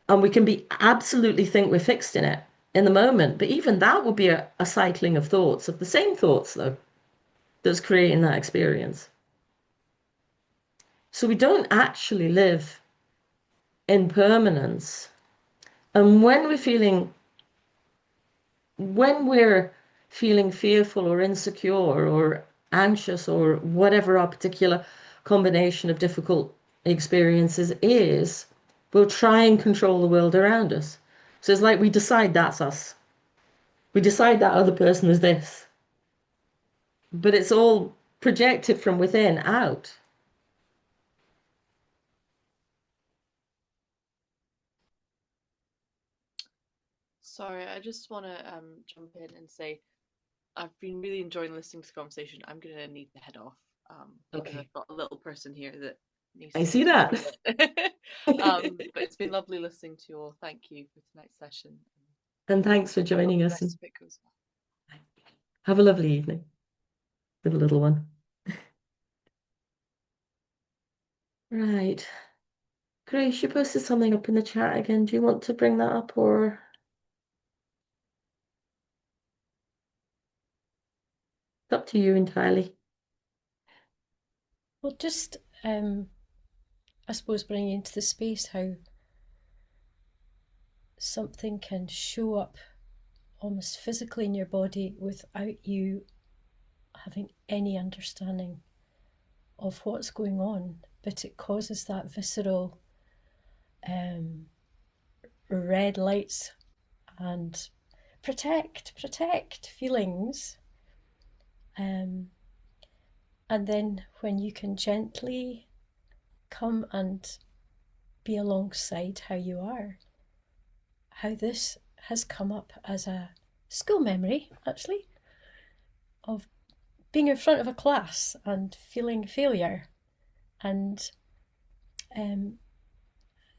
And we can be absolutely think we're fixed in it in the moment. But even that will be a cycling of thoughts, of the same thoughts though, that's creating that experience. So we don't actually live in permanence. And when we're feeling when we're feeling fearful or insecure or anxious or whatever our particular combination of difficult experiences is, we'll try and control the world around us. So it's like we decide that's us. We decide that other person is this. But it's all projected from within out. Sorry, I just want to jump in and say I've been really enjoying listening to the conversation. I'm gonna need to head off because Okay. I've got a little person here that needs I to go see to the that. toilet. But it's been lovely listening to you all. Thank you for tonight's session. And thanks for I hope joining the us, rest and of it goes well. have a lovely evening with a little one. Right. Grace, you posted something up in the chat again. Do you want to bring that up, or it's up to you entirely? Well, just I suppose bringing into the space how something can show up almost physically in your body without you having any understanding of what's going on, but it causes that visceral red lights and protect feelings. And then when you can gently come and be alongside how you are, how this has come up as a school memory, actually, of being in front of a class and feeling failure. And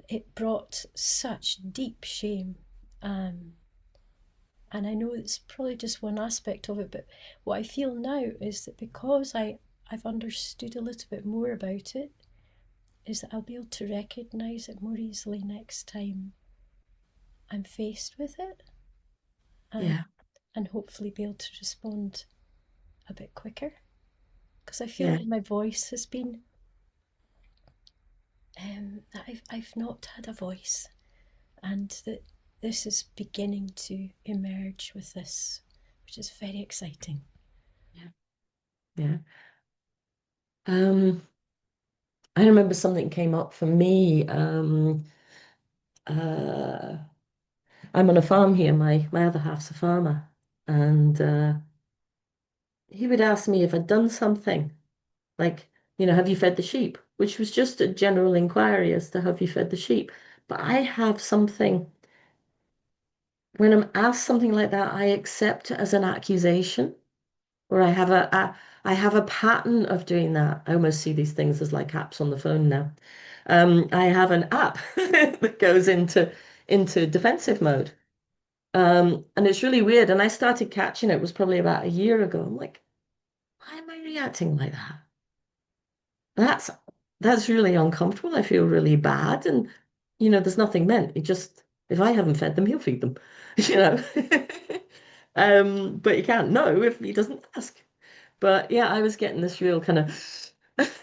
it brought such deep shame. And I know it's probably just one aspect of it, but what I feel now is that because I've understood a little bit more about it, is that I'll be able to recognise it more easily next time I'm faced with it. Yeah. And hopefully be able to respond a bit quicker. Because I feel Yeah. like my voice has been, I've not had a voice, and that this is beginning to emerge with this, which is very exciting. Yeah. I remember something came up for me. Uh, I'm on a farm here. My other half's a farmer, and he would ask me if I'd done something, like, have you fed the sheep? Which was just a general inquiry as to have you fed the sheep. But I have something, when I'm asked something like that, I accept it as an accusation, or I have a pattern of doing that. I almost see these things as like apps on the phone now. I have an app that goes into defensive mode. And it's really weird. And I started catching it, was probably about a year ago. I'm like, why am I reacting like that? That's that's really uncomfortable. I feel really bad. And there's nothing meant. It just, if I haven't fed them, he'll feed them. You know. But you can't know if he doesn't ask. But yeah, I was getting this real kind of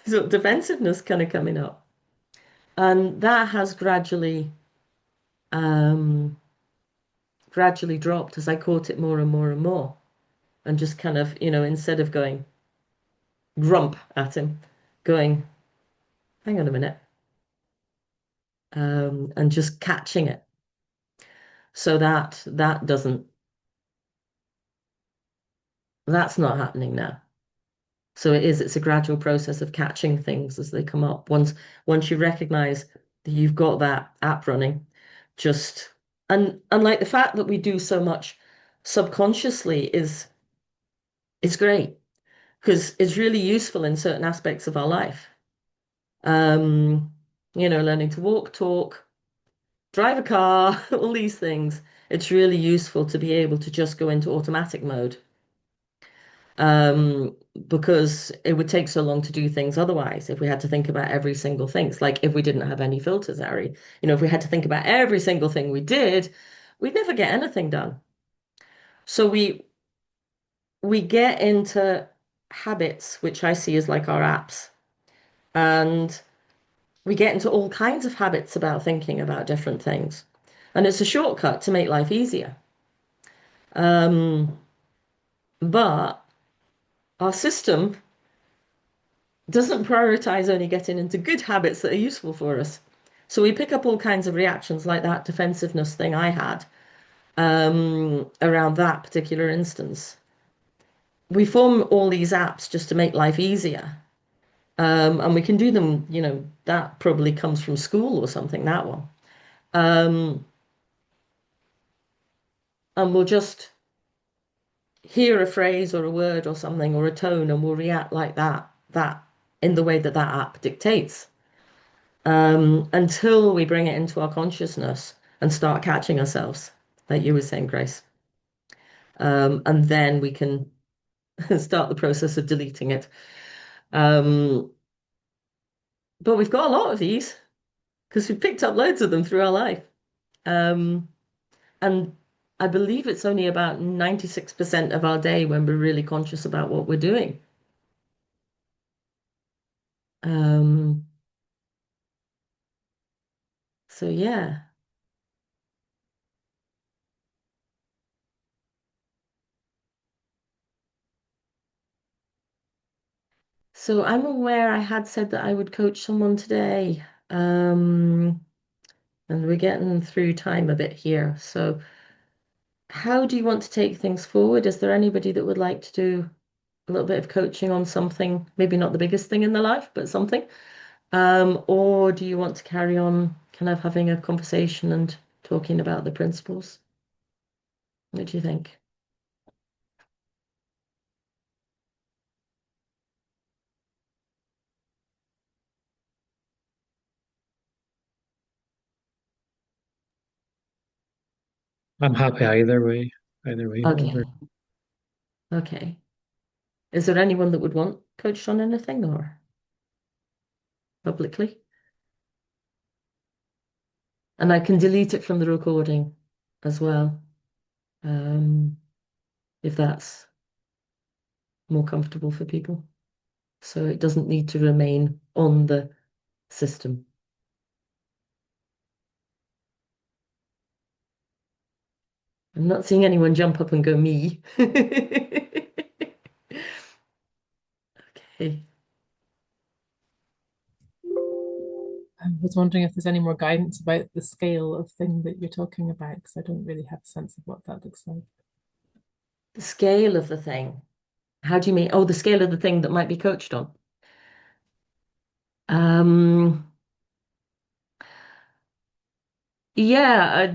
sort of defensiveness kind of coming up. And that has um gradually dropped as I caught it more and more and more. And just kind of, instead of going grump at him, going, hang on a minute, and just catching it. So that's not happening now. So it's a gradual process of catching things as they come up. Once you recognize that you've got that app running, just and like the fact that we do so much subconsciously is great, because it's really useful in certain aspects of our life. Um, learning to walk, talk, drive a car, all these things. It's really useful to be able to just go into automatic mode, because it would take so long to do things otherwise if we had to think about every single thing. It's like if we didn't have any filters, Ari. If we had to think about every single thing we did, we'd never get anything done. So we get into habits, which I see as like our apps, and we get into all kinds of habits about thinking about different things. And it's a shortcut to make life easier. Um, but our system doesn't prioritize only getting into good habits that are useful for us. So we pick up all kinds of reactions like that defensiveness thing I had around that particular instance. We form all these apps just to make life easier. And we can do them, that probably comes from school or something, that one. Um, and we'll just hear a phrase or a word or something or a tone and we'll react like that in the way that that app dictates. Until we bring it into our consciousness and start catching ourselves, like you were saying, Grace. And then we can start the process of deleting it. But we've got a lot of these because we've picked up loads of them through our life. Um, and I believe it's only about 96% of our day when we're really conscious about what we're doing. Um, so yeah. So I'm aware I had said that I would coach someone today. Um, and we're getting through time a bit here. So how do you want to take things forward? Is there anybody that would like to do a little bit of coaching on something, maybe not the biggest thing in their life, but something? Or do you want to carry on kind of having a conversation and talking about the principles? What do you think? I'm happy either way. Either way, Okay. whatever. Okay. Is there anyone that would want coached on anything or publicly? And I can delete it from the recording as well, if that's more comfortable for people. So it doesn't need to remain on the system. I'm not seeing anyone jump up and go, me. Okay. I was wondering if there's any more guidance about the scale of thing that you're talking about, because I don't really have a sense of what that looks like. The scale of the thing. How do you mean? Oh, the scale of the thing that might be coached on. Um, yeah,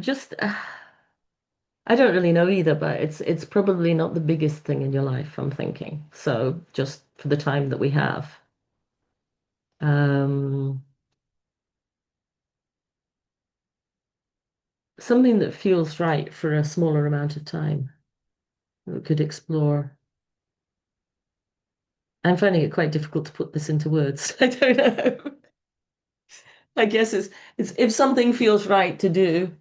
I don't really know either, but it's probably not the biggest thing in your life, I'm thinking. So just for the time that we have. Um, something that feels right for a smaller amount of time that we could explore. I'm finding it quite difficult to put this into words. I don't know. I guess it's if something feels right to do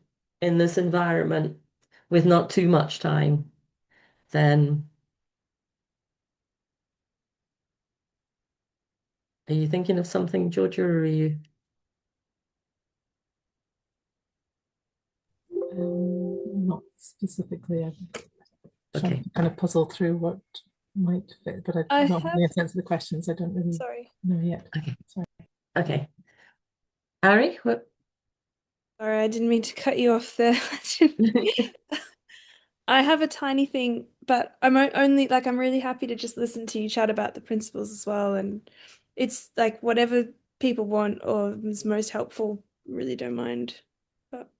in this environment with not too much time, then are you thinking of something, Georgia, or are you? Not specifically. I'm trying Okay. to kind of puzzle through what might fit, but I I'm not have, having a sense of the questions. I don't really sorry. know yet. Okay. Sorry. Okay. Ari, what? Sorry, I didn't mean to cut you off there. I have a tiny thing, but only like I'm really happy to just listen to you chat about the principles as well. And it's like whatever people want or is most helpful, really don't mind. But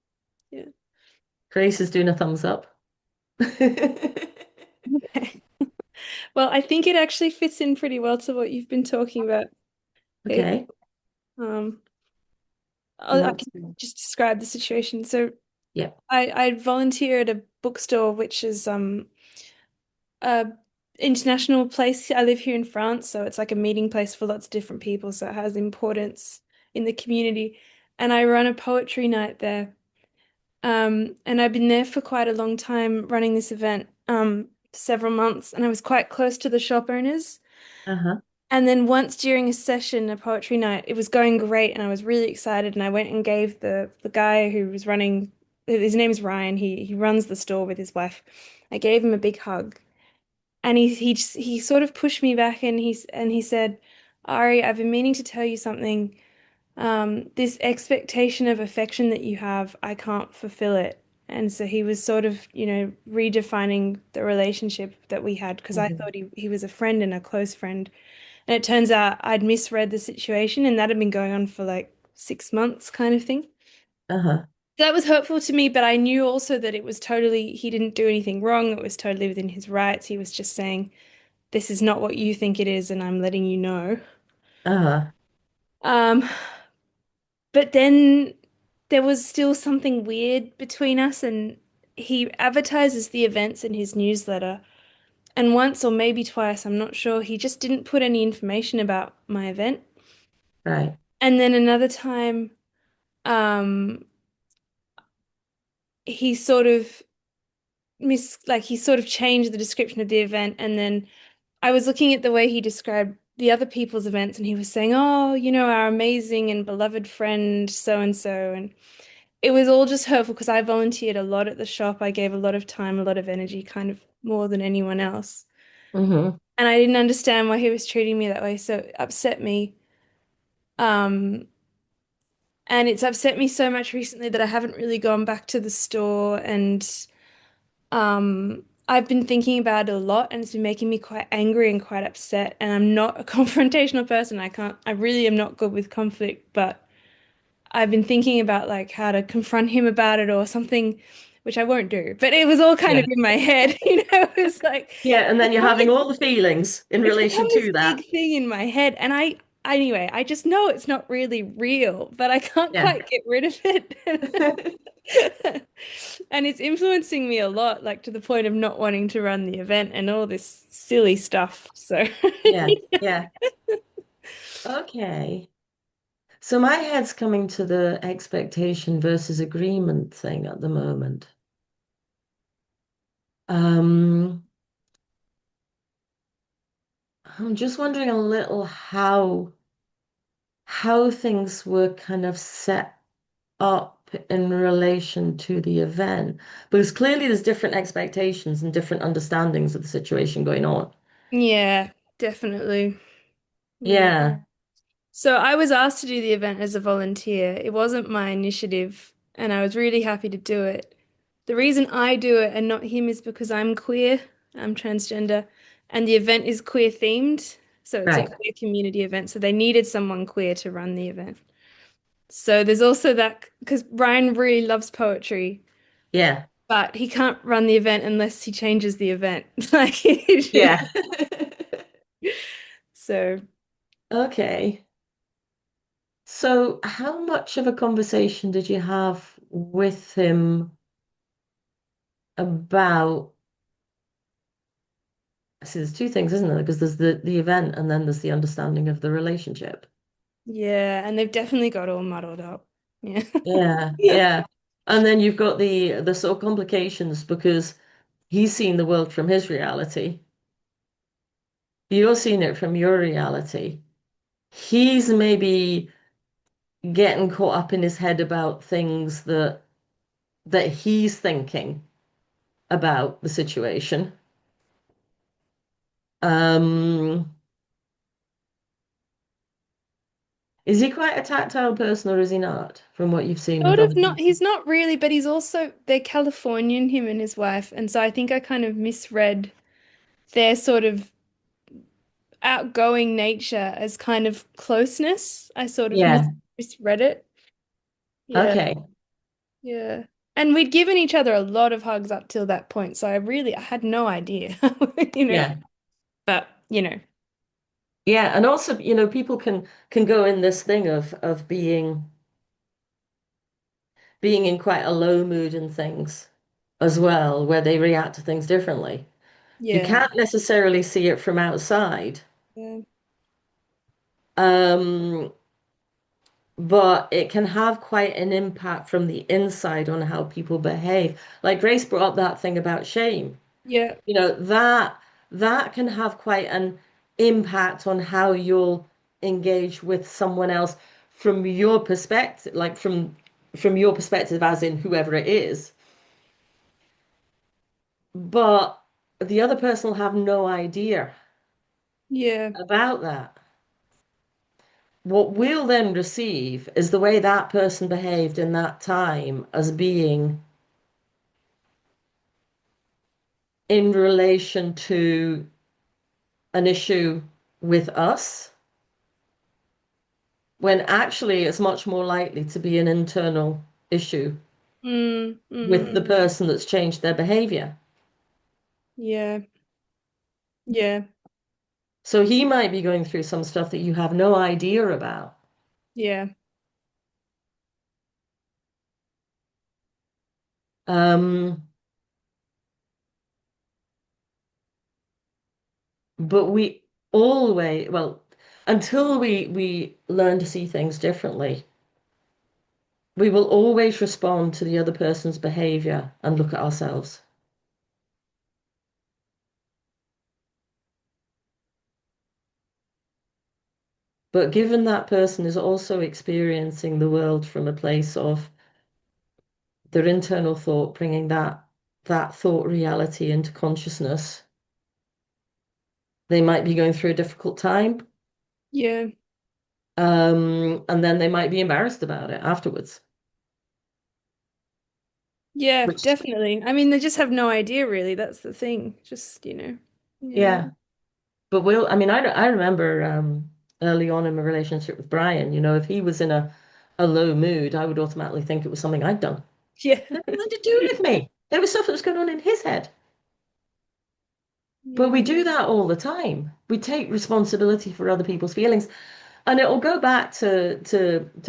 yeah. Grace is doing a thumbs up. Okay. Well, I think it actually fits in pretty well to what you've been talking about, Hazel. Okay. Um, Do you I want can to? just describe the situation. So Yeah. I volunteer at a bookstore, which is a international place. I live here in France, so it's like a meeting place for lots of different people, so it has importance in the community. And I run a poetry night there. And I've been there for quite a long time running this event, several months, and I was quite close to the shop owners. Uh-huh. And then once during a session, a poetry night, it was going great and I was really excited and I went and gave the guy who was running, his name is Ryan, he runs the store with his wife. I gave him a big hug. And he sort of pushed me back and he said, Ari, I've been meaning to tell you something. This expectation of affection that you have, I can't fulfill it. And so he was sort of, redefining the relationship that we had because I Hmm. thought he was a friend and a close friend. And it turns out I'd misread the situation and that had been going on for like 6 months kind of thing. Uh-huh. That was hurtful to me, but I knew also that it was totally, he didn't do anything wrong. It was totally within his rights. He was just saying, this is not what you think it is, and I'm letting you know. Uh-huh. Um, but then there was still something weird between us, and he advertises the events in his newsletter. And once or maybe twice, I'm not sure, he just didn't put any information about my event. Right. And then another time, um, he sort of he sort of changed the description of the event, and then I was looking at the way he described the other people's events, and he was saying, "Oh, our amazing and beloved friend so and so," and it was all just hurtful because I volunteered a lot at the shop. I gave a lot of time, a lot of energy, kind of more than anyone else, Hmm. and I didn't understand why he was treating me that way, so it upset me. Um, and it's upset me so much recently that I haven't really gone back to the store and I've been thinking about it a lot and it's been making me quite angry and quite upset. And I'm not a confrontational person. I really am not good with conflict, but I've been thinking about like how to confront him about it or something, which I won't do. But it was all kind Yeah. of in my head, It's like, Yeah, and then you're become having this, all the feelings in it's become relation this to that. big thing in my head. And anyway, I just know it's not really real, but I can't Yeah. quite get rid of it. And it's influencing me a lot, like to the point of not wanting to run the event and all this silly stuff. So, Yeah. Yeah. Okay. So my head's coming to the expectation versus agreement thing at the moment. Um, I'm just wondering a little how things were kind of set up in relation to the event, because clearly there's different expectations and different understandings of the situation going on. yeah, definitely. Yeah. Yeah. So I was asked to do the event as a volunteer. It wasn't my initiative, and I was really happy to do it. The reason I do it and not him is because I'm queer, I'm transgender, and the event is queer themed. So it's a Right. queer community event. So they needed someone queer to run the event. So there's also that because Ryan really loves poetry, Yeah. but he can't run the event unless he changes the event. Like, Yeah. so Okay. So how much of a conversation did you have with him about, see, there's two things, isn't there? Because there's the event and then there's the understanding of the relationship. yeah, and they've definitely got all muddled up. Yeah. Yeah, yeah. And then you've got the sort of complications because he's seen the world from his reality. You're seeing it from your reality. He's maybe getting caught up in his head about things that he's thinking about the situation. Um, is he quite a tactile person or is he not, from what you've seen with Sort other of not, people? he's not really, but he's also, they're Californian, him and his wife. And so I think I kind of misread their sort of outgoing nature as kind of closeness. I sort of Yeah. misread it. Yeah, Okay. yeah. And we'd given each other a lot of hugs up till that point. So I had no idea, you know, Yeah. but, Yeah. And also, people can go in this thing of being in quite a low mood and things as well, where they react to things differently. You yeah. can't necessarily see it from outside. Yeah. Um, but it can have quite an impact from the inside on how people behave. Like Grace brought up that thing about shame. Yeah. That can have quite an impact on how you'll engage with someone else from your perspective, like from your perspective as in whoever it is. but the other person will have no idea Yeah. about that. What we'll then receive is the way that person behaved in that time as being in relation to an issue with us, when actually it's much more likely to be an internal issue Mm, with the mm. person that's changed their behavior. Yeah. Yeah. So he might be going through some stuff that you have no idea about. Yeah. Um, but we always, well, until we learn to see things differently, we will always respond to the other person's behavior and look at ourselves. But given that person is also experiencing the world from a place of their internal thought, bringing that thought reality into consciousness, they might be going through a difficult time, Yeah. and then they might be embarrassed about it afterwards. Yeah, Which, definitely. I mean, they just have no idea, really. That's the thing. Just, yeah. yeah, but I mean, I remember early on in my relationship with Brian, if he was in a low mood, I would automatically think it was something I'd done. Yeah. It had nothing to do with me. There was stuff that was going on in his head. But we Yeah. do that all the time. We take responsibility for other people's feelings. And it'll go back to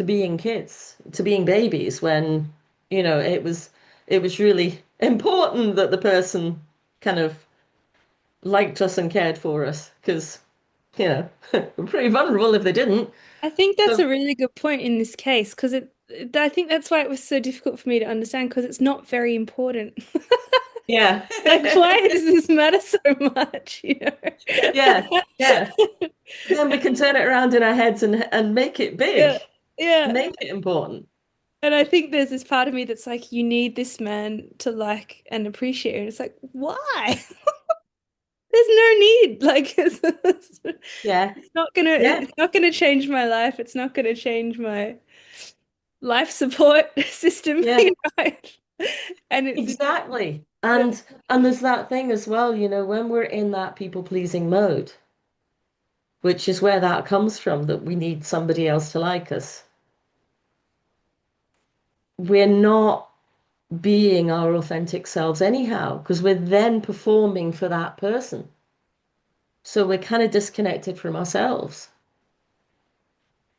being kids, to being babies when, it was really important that the person kind of liked us and cared for us because, we're pretty vulnerable if they didn't. I think that's So a really good point in this case because I think that's why it was so difficult for me to understand because it's not very important. yeah. Like, why does this matter so much? Yeah, yeah. Then we can turn it around in our heads and make it big, Yeah, yeah. make it important. And I think there's this part of me that's like, you need this man to like and appreciate. And it's like, why? There's no need. Like, Yeah, it's not gonna, yeah, it's not gonna change my life. It's not gonna change my life support system, yeah. right? And it's, Exactly. yeah, And there's that thing as well, when we're in that people-pleasing mode, which is where that comes from, that we need somebody else to like us. We're not being our authentic selves anyhow, because we're then performing for that person. So we're kind of disconnected from ourselves.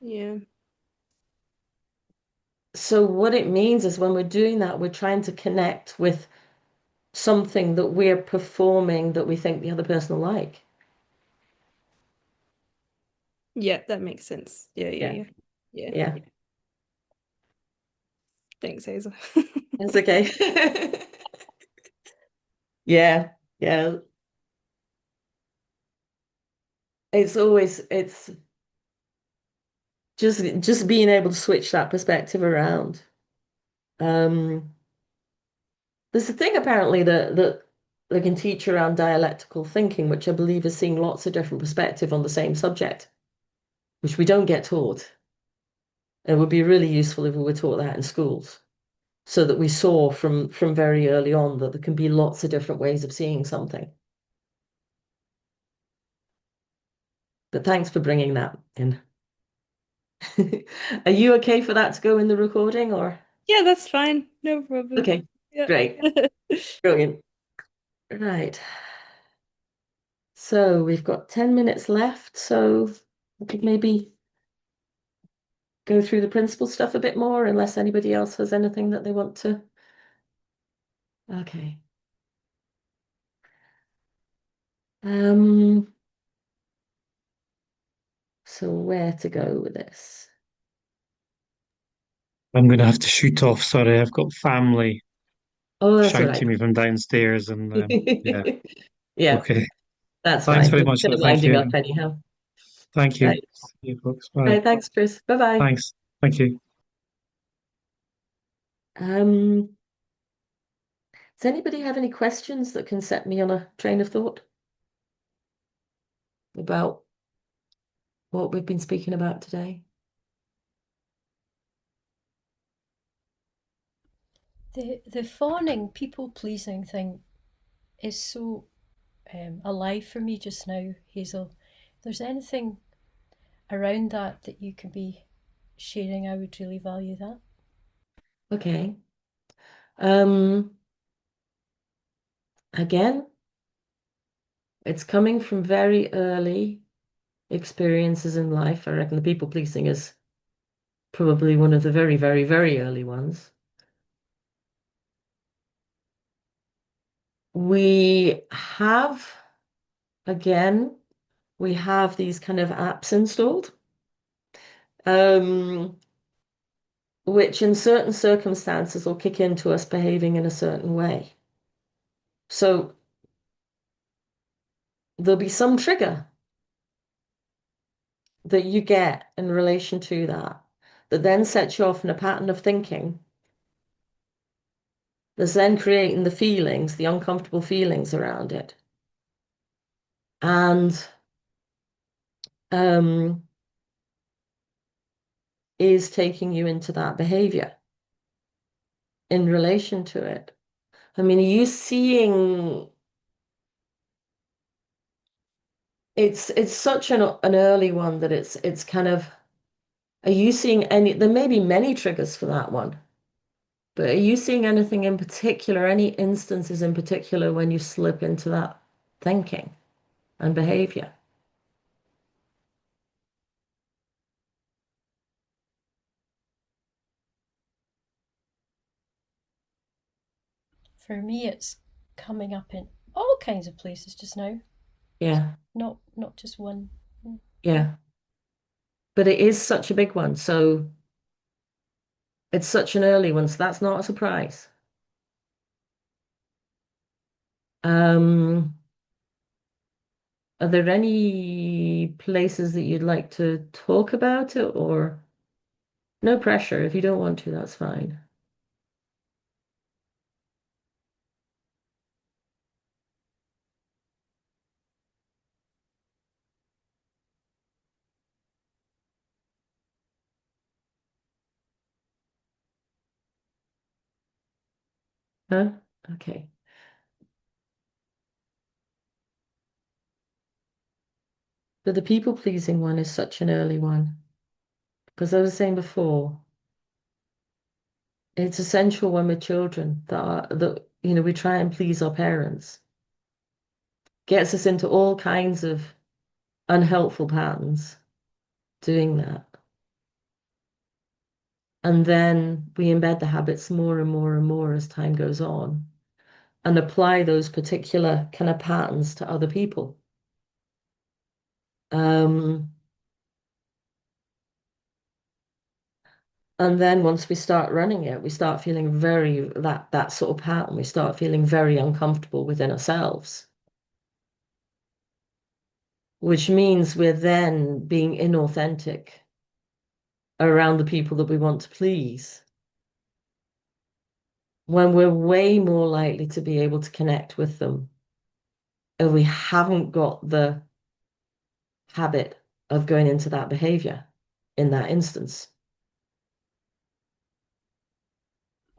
yeah, So what it means is when we're doing that, we're trying to connect with something that we're performing that we think the other person will like. yeah, that makes sense. Yeah, yeah, Yeah, yeah, yeah. yeah. Thanks, Hazel. It's okay. Yeah, yeah. It's just being able to switch that perspective around. Um, there's a thing apparently that they can teach around dialectical thinking, which I believe is seeing lots of different perspective on the same subject, which we don't get taught. It would be really useful if we were taught that in schools, so that we saw from very early on that there can be lots of different ways of seeing something. But thanks for bringing that in. Are you okay for that to go in the recording or? Yeah, that's fine. No problem. Okay, Yeah. great, brilliant. Right. So we've got 10 minutes left, so we could maybe go through the principal stuff a bit more, unless anybody else has anything that they want to. Okay. Um, so where to go with this? I'm going to have to shoot off. Sorry, I've got family Oh, that's all shouting right. me from downstairs, and yeah, Yeah, okay. that's Thanks fine. very We're much, kind though. of Thank winding you. up anyhow. Thank you. Right. See you, folks. Bye. Right, thanks, Chris. Bye-bye. Thanks. Thank you. Um, Does anybody have any questions that can set me on a train of thought about what we've been speaking about today? The fawning, people pleasing thing is so alive for me just now, Hazel. If there's anything around that that you can be sharing, I would really value that. Okay. Again, it's coming from very early experiences in life. I reckon the people pleasing is probably one of the very, very, very early ones. We have, again, we have these kind of apps installed, which in certain circumstances will kick into us behaving in a certain way. So there'll be some trigger that you get in relation to that then sets you off in a pattern of thinking that's then creating the feelings, the uncomfortable feelings around it. And is taking you into that behavior in relation to it. I mean, are you seeing it's such an early one that it's kind of, are you seeing any, there may be many triggers for that one, but are you seeing anything in particular, any instances in particular when you slip into that thinking and behavior? For me, it's coming up in all kinds of places just now. Yeah. Not just one. Yeah. But it is such a big one, so it's such an early one, so that's not a surprise. Um, are there any places that you'd like to talk about it, or no pressure? If you don't want to, that's fine. Huh? Okay. But the people-pleasing one is such an early one. Because I was saying before, it's essential when we're children that we try and please our parents. Gets us into all kinds of unhelpful patterns doing that. And then we embed the habits more and more and more as time goes on and apply those particular kind of patterns to other people. And then once we start running it, we start feeling that sort of pattern, we start feeling very uncomfortable within ourselves, which means we're then being inauthentic around the people that we want to please, when we're way more likely to be able to connect with them if we haven't got the habit of going into that behavior in that instance.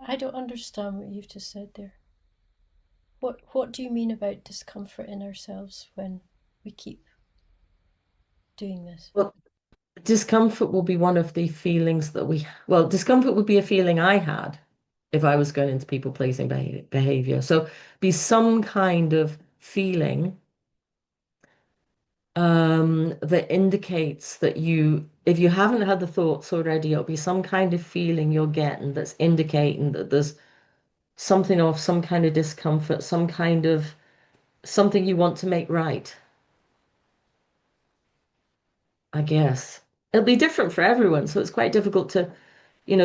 I don't understand what you've just said there. What do you mean about discomfort in ourselves when we keep doing this? Well, discomfort will be one of the feelings discomfort would be a feeling I had if I was going into people pleasing behavior. So be some kind of feeling that indicates that if you haven't had the thoughts already, it'll be some kind of feeling you're getting that's indicating that there's something off, some kind of discomfort, some kind of something you want to make right. I guess it'll be different for everyone, so it's quite difficult to,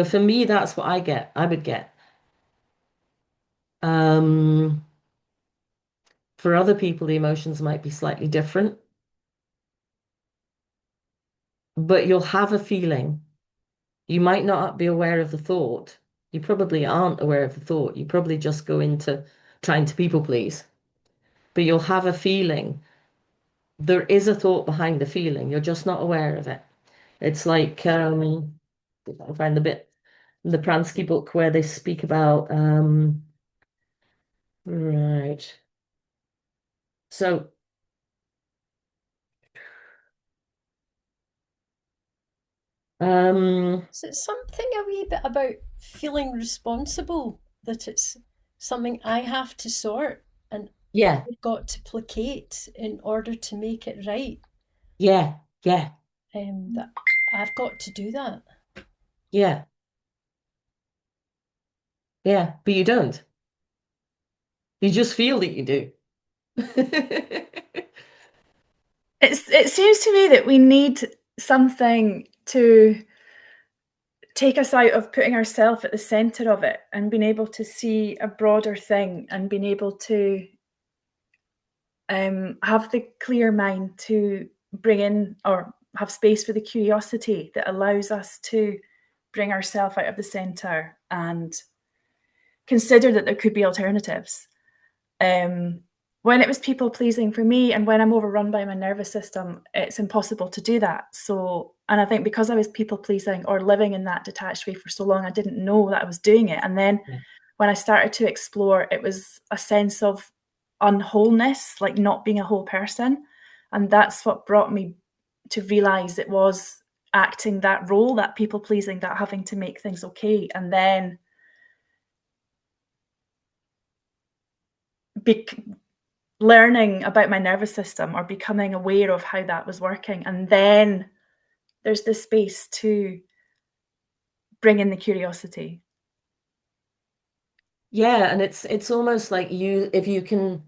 for me, that's what I would get. Um, for other people, the emotions might be slightly different, but you'll have a feeling. You might not be aware of the thought. You probably aren't aware of the thought. You probably just go into trying to people please, but you'll have a feeling. There is a thought behind the feeling. You're just not aware of it. It's like if I find the bit in the Pransky book where they speak about right. So Is it something a wee bit about feeling responsible, that it's something I have to sort and yeah, I've got to placate in order to make it right? yeah, yeah, That I've got to do that. yeah, yeah, but you don't. You just feel that you do. It seems to me that we need something to take us out of putting ourselves at the center of it and being able to see a broader thing and being able to have the clear mind to bring in or have space for the curiosity that allows us to bring ourselves out of the center and consider that there could be alternatives. When it was people pleasing for me and when I'm overrun by my nervous system, it's impossible to do that. So, and I think because I was people pleasing or living in that detached way for so long, I didn't know that I was doing it. And then Yeah. when I started to explore, it was a sense of unwholeness, like not being a whole person. And that's what brought me to realize it was acting that role, that people pleasing, that having to make things okay. And then learning about my nervous system or becoming aware of how that was working. And then there's this space to bring in the curiosity. Yeah, and it's almost like you if you can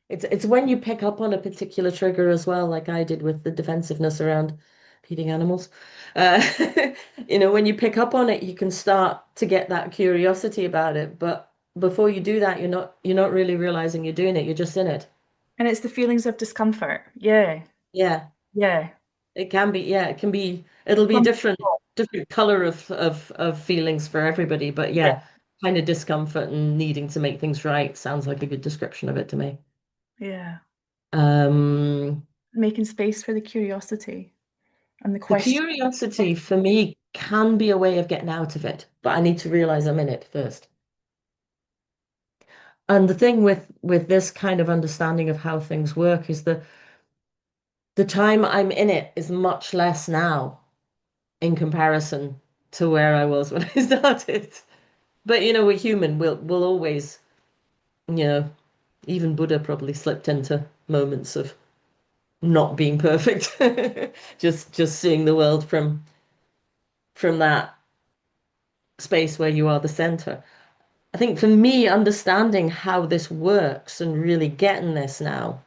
it's when you pick up on a particular trigger as well, like I did with the defensiveness around feeding animals. Uh, when you pick up on it, you can start to get that curiosity about it. But before you do that, you're not really realizing you're doing it. You're just in it. And it's the feelings of discomfort. Yeah. Yeah, Yeah. it can be. Yeah, it can be. It'll be From different color of feelings for everybody. But yeah. yeah, kind of discomfort and needing to make things right sounds like a good description of it to me. Yeah. Um, Making space for the curiosity and the The question. curiosity for me can be a way of getting out of it, but I need to realize I'm in it first. And the thing with this kind of understanding of how things work is the time I'm in it is much less now in comparison to where I was when I started. But we're human. We'll always, you know, even Buddha probably slipped into moments of not being perfect. Just seeing the world from that space where you are the center. I think for me, understanding how this works and really getting this now,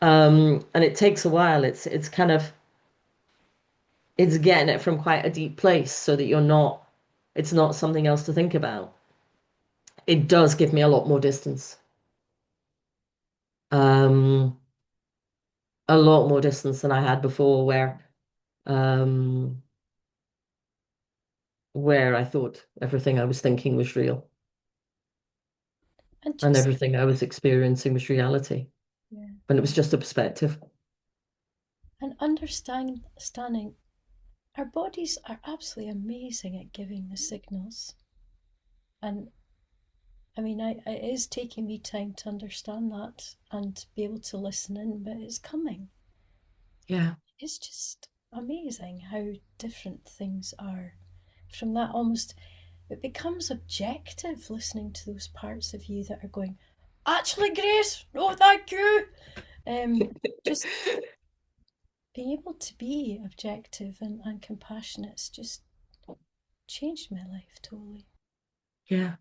and it takes a while. It's kind of it's getting it from quite a deep place so that it's not something else to think about. It does give me a lot more distance. Um, a lot more distance than I had before, um, where I thought everything I was thinking was real And and just, everything I was experiencing was reality, yeah, when it was just a perspective. and understanding our bodies are absolutely amazing at giving the signals. And I mean, it is taking me time to understand that and be able to listen in, but it's coming. Yeah. It's just amazing how different things are from that. Almost it becomes objective listening to those parts of you that are going, actually, Grace, no, thank you. Just being able to be objective and compassionate's just changed my life totally. Yeah.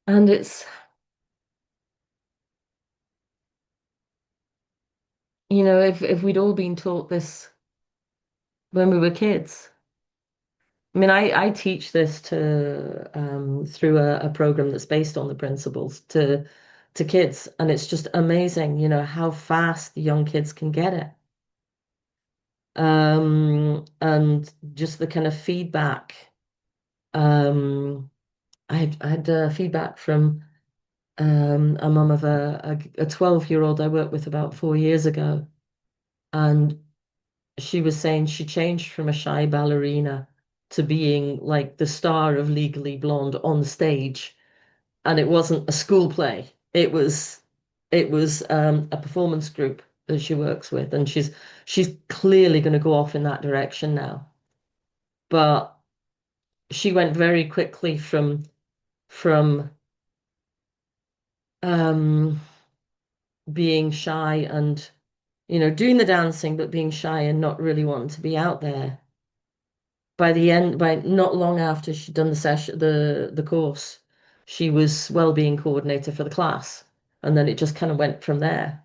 And if we'd all been taught this when we were kids. I mean, I teach this to through a program that's based on the principles to kids, and it's just amazing, how fast the young kids can get it. And just the kind of feedback, um, I had feedback from a mum of a 12-year-old I worked with about 4 years ago, and she was saying she changed from a shy ballerina to being like the star of Legally Blonde on stage, and it wasn't a school play. It was a performance group that she works with, and she's clearly going to go off in that direction now. But she went very quickly from um being shy and doing the dancing but being shy and not really wanting to be out there. By not long after she'd done the session, the course, she was well-being coordinator for the class, and then it just kind of went from there.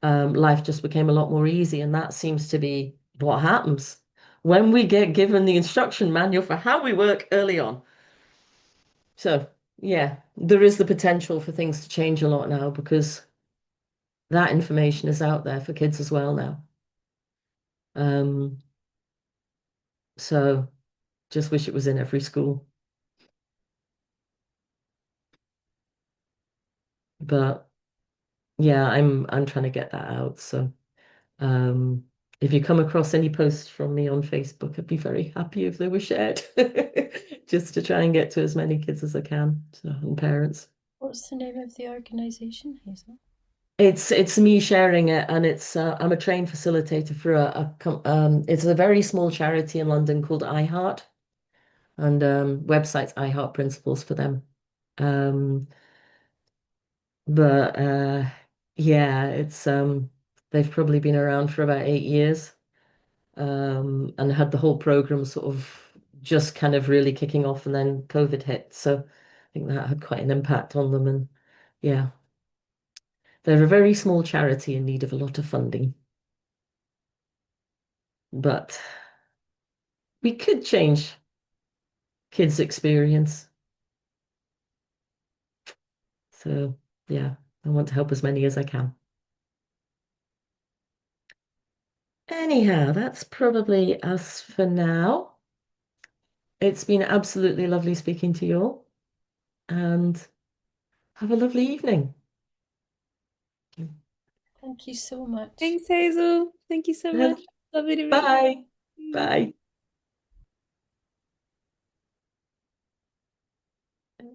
Life just became a lot more easy, and that seems to be what happens when we get given the instruction manual for how we work early on. So, yeah, there is the potential for things to change a lot now because that information is out there for kids as well now. Um, so just wish it was in every school. But yeah, I'm trying to get that out. So um if you come across any posts from me on Facebook, I'd be very happy if they were shared. Just to try and get to as many kids as I can, so, and parents. What's the name of the organisation, Hazel? It's me sharing it, and I'm a trained facilitator for it's a very small charity in London called iHeart, and website's iHeart Principles for them. Um, but yeah, it's they've probably been around for about 8 years, and had the whole program sort of just kind of really kicking off, and then COVID hit. So I think that had quite an impact on them, and yeah, they're a very small charity in need of a lot of funding. But we could change kids' experience. So yeah, I want to help as many as I can. Anyhow, that's probably us for now. It's been absolutely lovely speaking to you all, and have a lovely evening. Thank you so much. Thanks, Hazel. Thank you so much. Lovely to meet Bye. you. Bye.